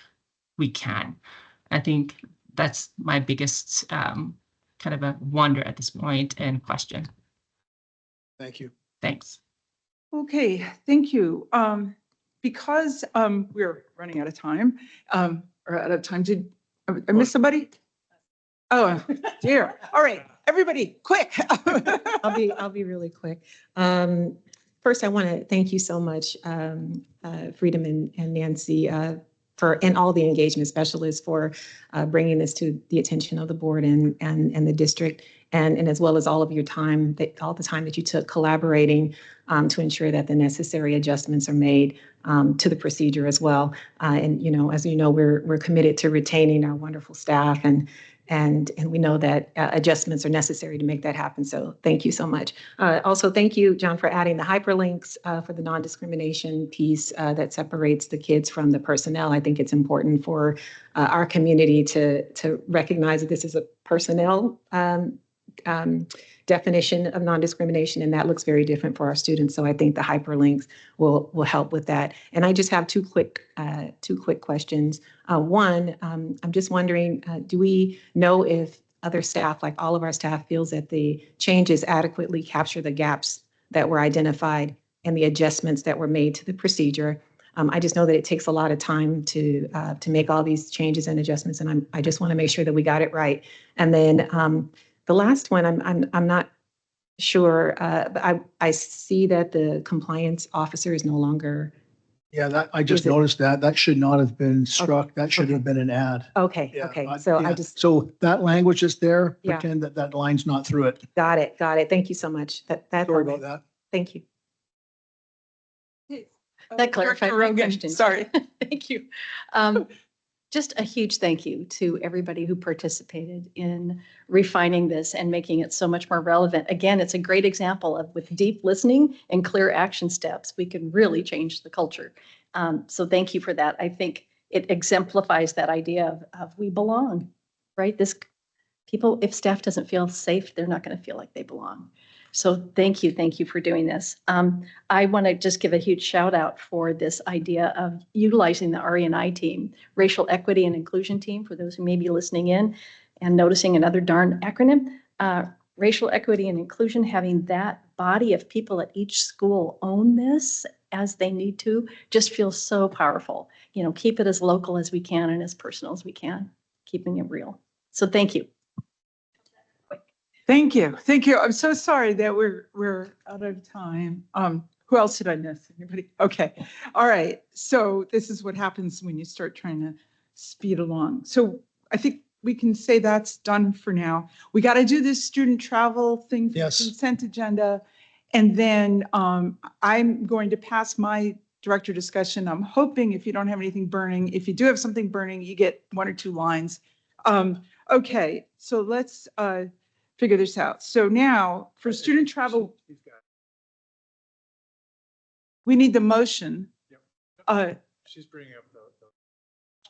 we can. I think that's my biggest kind of a wonder at this point and question. Thank you. Thanks. Okay, thank you. Because we're running out of time, did I miss somebody? Oh, dear. All right, everybody, quick. I'll be really quick. First, I want to thank you so much, Freedom and Nancy, and all the engagement specialists for bringing this to the attention of the board and the district, and as well as all of your time, all the time that you took collaborating to ensure that the necessary adjustments are made to the procedure as well. And as you know, we're committed to retaining our wonderful staff, and we know that adjustments are necessary to make that happen. So thank you so much. Also, thank you, John, for adding the hyperlinks for the non-discrimination piece that separates the kids from the personnel. I think it's important for our community to recognize that this is a personnel definition of non-discrimination, and that looks very different for our students. So I think the hyperlinks will help with that. And I just have two quick questions. One, I'm just wondering, do we know if other staff, like all of our staff, feels that the changes adequately capture the gaps that were identified and the adjustments that were made to the procedure? I just know that it takes a lot of time to make all these changes and adjustments, and I just want to make sure that we got it right. And then the last one, I'm not sure, but I see that the compliance officer is no longer. Yeah, I just noticed that should not have been struck. That should have been an ad. Okay, Yeah, okay. I- So yeah. I just So that language is there, Yeah. pretend that line's not through it. got it. Thank you so much. That's Sorry all. about that. Thank you. That clarified Director my Rogan, question. sorry. Thank you. Just a huge thank you to everybody who participated in refining this and making it so much more relevant. Again, it's a great example of with deep listening and clear action steps, we can really change the culture. So thank you for that. I think it exemplifies that idea of we belong, right? If staff doesn't feel safe, they're not going to feel like they belong. So thank you for doing this. I want to just give a huge shout out for this idea of utilizing the RE&I team, Racial Equity and Inclusion Team, for those who may be listening in and noticing another darn acronym. Racial Equity and Inclusion, having that body of people at each school own this as they need to, just feels so powerful. Keep it as local as we can and as personal as we can, keeping it real. So thank you. Thank you. I'm so sorry that we're out of time. Who else did I miss? Anybody? Okay. All right. So this is what happens when you start trying to speed along. So I think we can say that's done for now. We got to do this student travel thing for the Yes. consent agenda. And then I'm going to pass my director discussion. I'm hoping if you don't have anything burning, if you do have something burning, you get 1 or 2 lines. Okay. So let's figure this out. So now for student travel, we need the motion. She's bringing up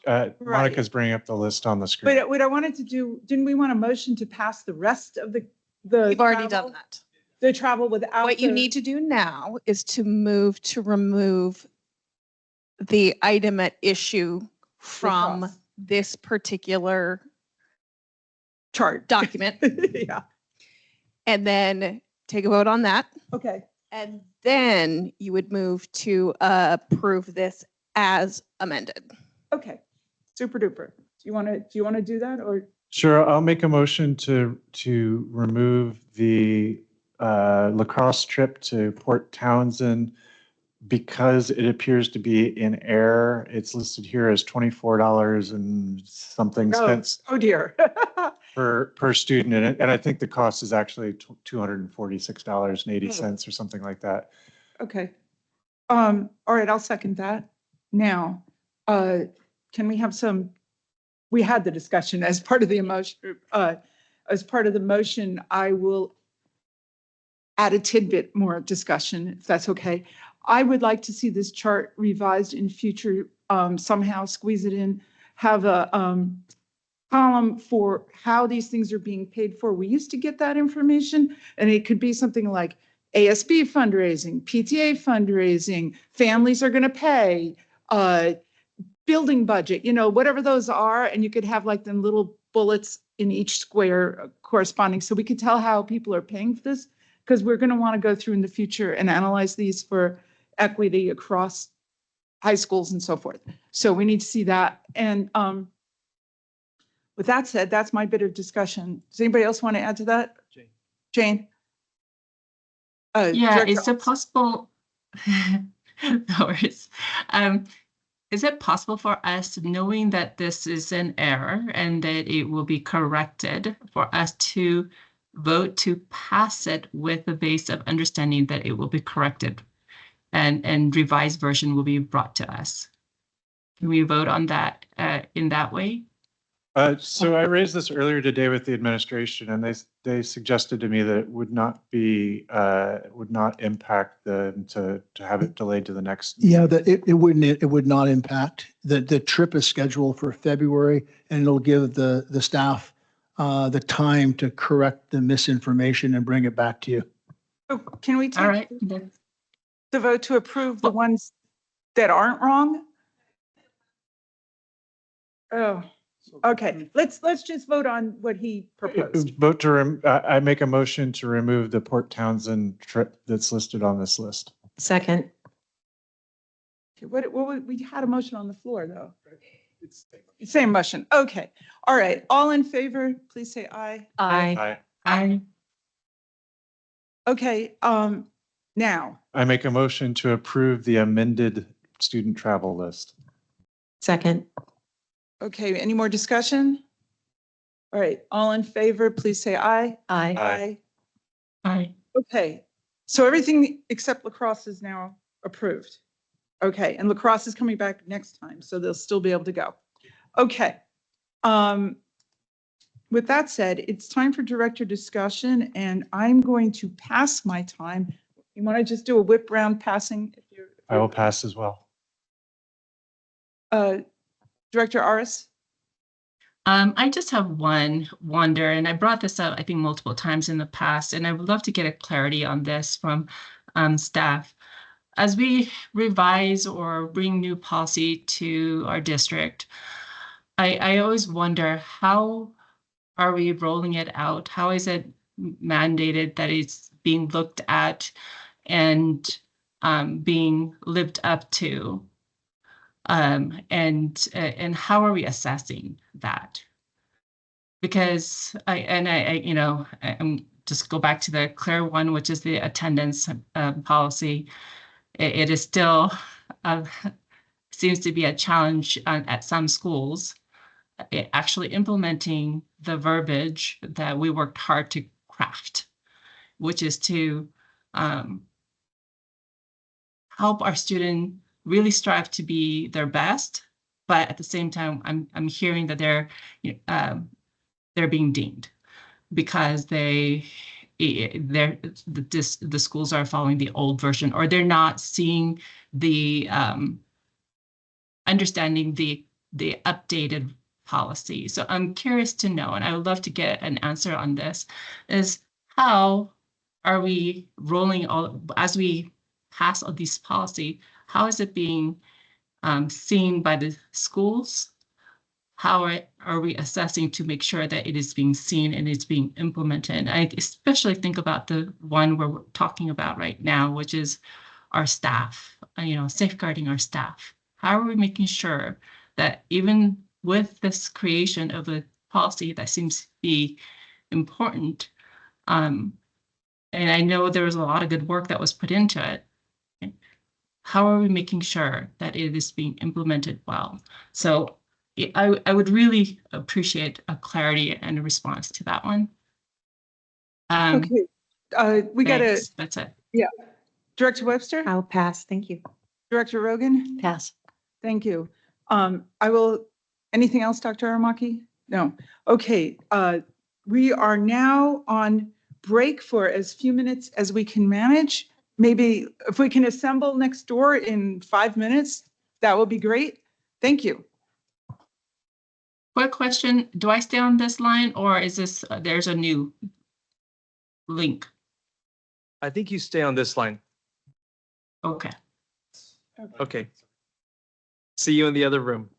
Right. Monica's bringing up the list on the screen. But what I wanted to do, didn't we want a motion to pass the rest of the We've already travel? done that. The travel without. What you the- need to do now is to move to remove the item at issue from Across. this particular chart document, Yeah, and then take a vote on that. okay. And then you would move to approve this as amended. Okay, super duper. Do you want to do that or? Sure, I'll make a motion to remove the lacrosse trip to Port Townsend because it appears to be in error. It's listed here as $24 and something cents Oh dear. per student, and I think the cost is actually $246.80 or something like that. Okay. All right, I'll second that. Now, can we have some, we had the discussion as part of the emotion, as part of the motion, I will add a tidbit more discussion, if that's okay. I would like to see this chart revised in future, somehow squeeze it in, have a column for how these things are being paid for. We used to get that information, and it could be something like ASB fundraising, PTA fundraising, families are going to pay, building budget, whatever those are. And you could have like them little bullets in each square corresponding. So we could tell how people are paying for this, because we're going to want to go through in the future and analyze these for equity across high schools and so forth. So we need to see that. And with that said, that's my bit of discussion. Does anybody else want to add to that? Jane? Yeah, Director is it possible? No worries. Is it possible for us, knowing that this is an error and that it will be corrected, for us to vote to pass it with the base of understanding that it will be corrected and revised version will be brought to us? Can we vote on that in that way? So I raised this earlier today with the administration, and they suggested to me that it would not impact to have it delayed to the next. Yeah, it would not impact. The trip is scheduled for February, and it'll give the staff the time to correct the misinformation and bring it back to you. So can we All take right. the vote to approve the ones that aren't wrong? Oh, okay. Let's just vote on what he proposed. Vote to, I make a motion to remove the Port Townsend trip that's listed on this list. Second. Okay, we had a motion on the floor, though. Same motion. Okay. All right. All in favor, please say aye. Aye. I Okay. Now, I make a motion to approve the amended student travel list. Second. okay, any more discussion? All right. All in favor, please say aye. Aye. I Okay. So everything except lacrosse is now approved. Okay, and lacrosse is coming back next time, so they'll still be able to go. Okay. With that said, it's time for director discussion, and I'm going to pass my time. You want to just do a whip round passing? I will pass as well. Director Aris? I just have one wonder, and I brought this up, I think, multiple times in the past, and I would love to get a clarity on this from staff. As we revise or bring new policy to our district, I always wonder, how are we rolling it out? How is it mandated that it's being looked at and being lived up to? And how are we assessing that? Because I'm just go back to the clear one, which is the attendance policy. It is still seems to be a challenge at some schools, actually implementing the verbiage that we worked hard to craft, which is to help our student really strive to be their best, but at the same time, I'm hearing that they're being deemed because they the schools are following the old version, or they're not seeing the understanding the updated policy. So I'm curious to know, and I would love to get an answer on this, is how are we rolling all, as we pass all these policy, how is it being seen by the schools? How are we assessing to make sure that it is being seen and it's being implemented? I especially think about the one we're talking about right now, which is our staff, safeguarding our staff. How are we making sure that even with this creation of a policy that seems to be important, and I know there was a lot of good work that was put into it, how are we making sure that it is being implemented well? So I would really appreciate a clarity and a response to that one. Okay, we got to, Thanks. That's it. yeah. Director Webster? I'll pass. Thank you. Director Rogan? Pass. Thank you. Anything else, Dr. Aramaki? No. Okay, we are now on break for as few minutes as we can manage. Maybe if we can assemble next door in 5 minutes, that will be great. Thank you. Quick question, do I stay on this line or is this, there's a new link? I think you stay on this line. Okay. Okay. See you in the other room.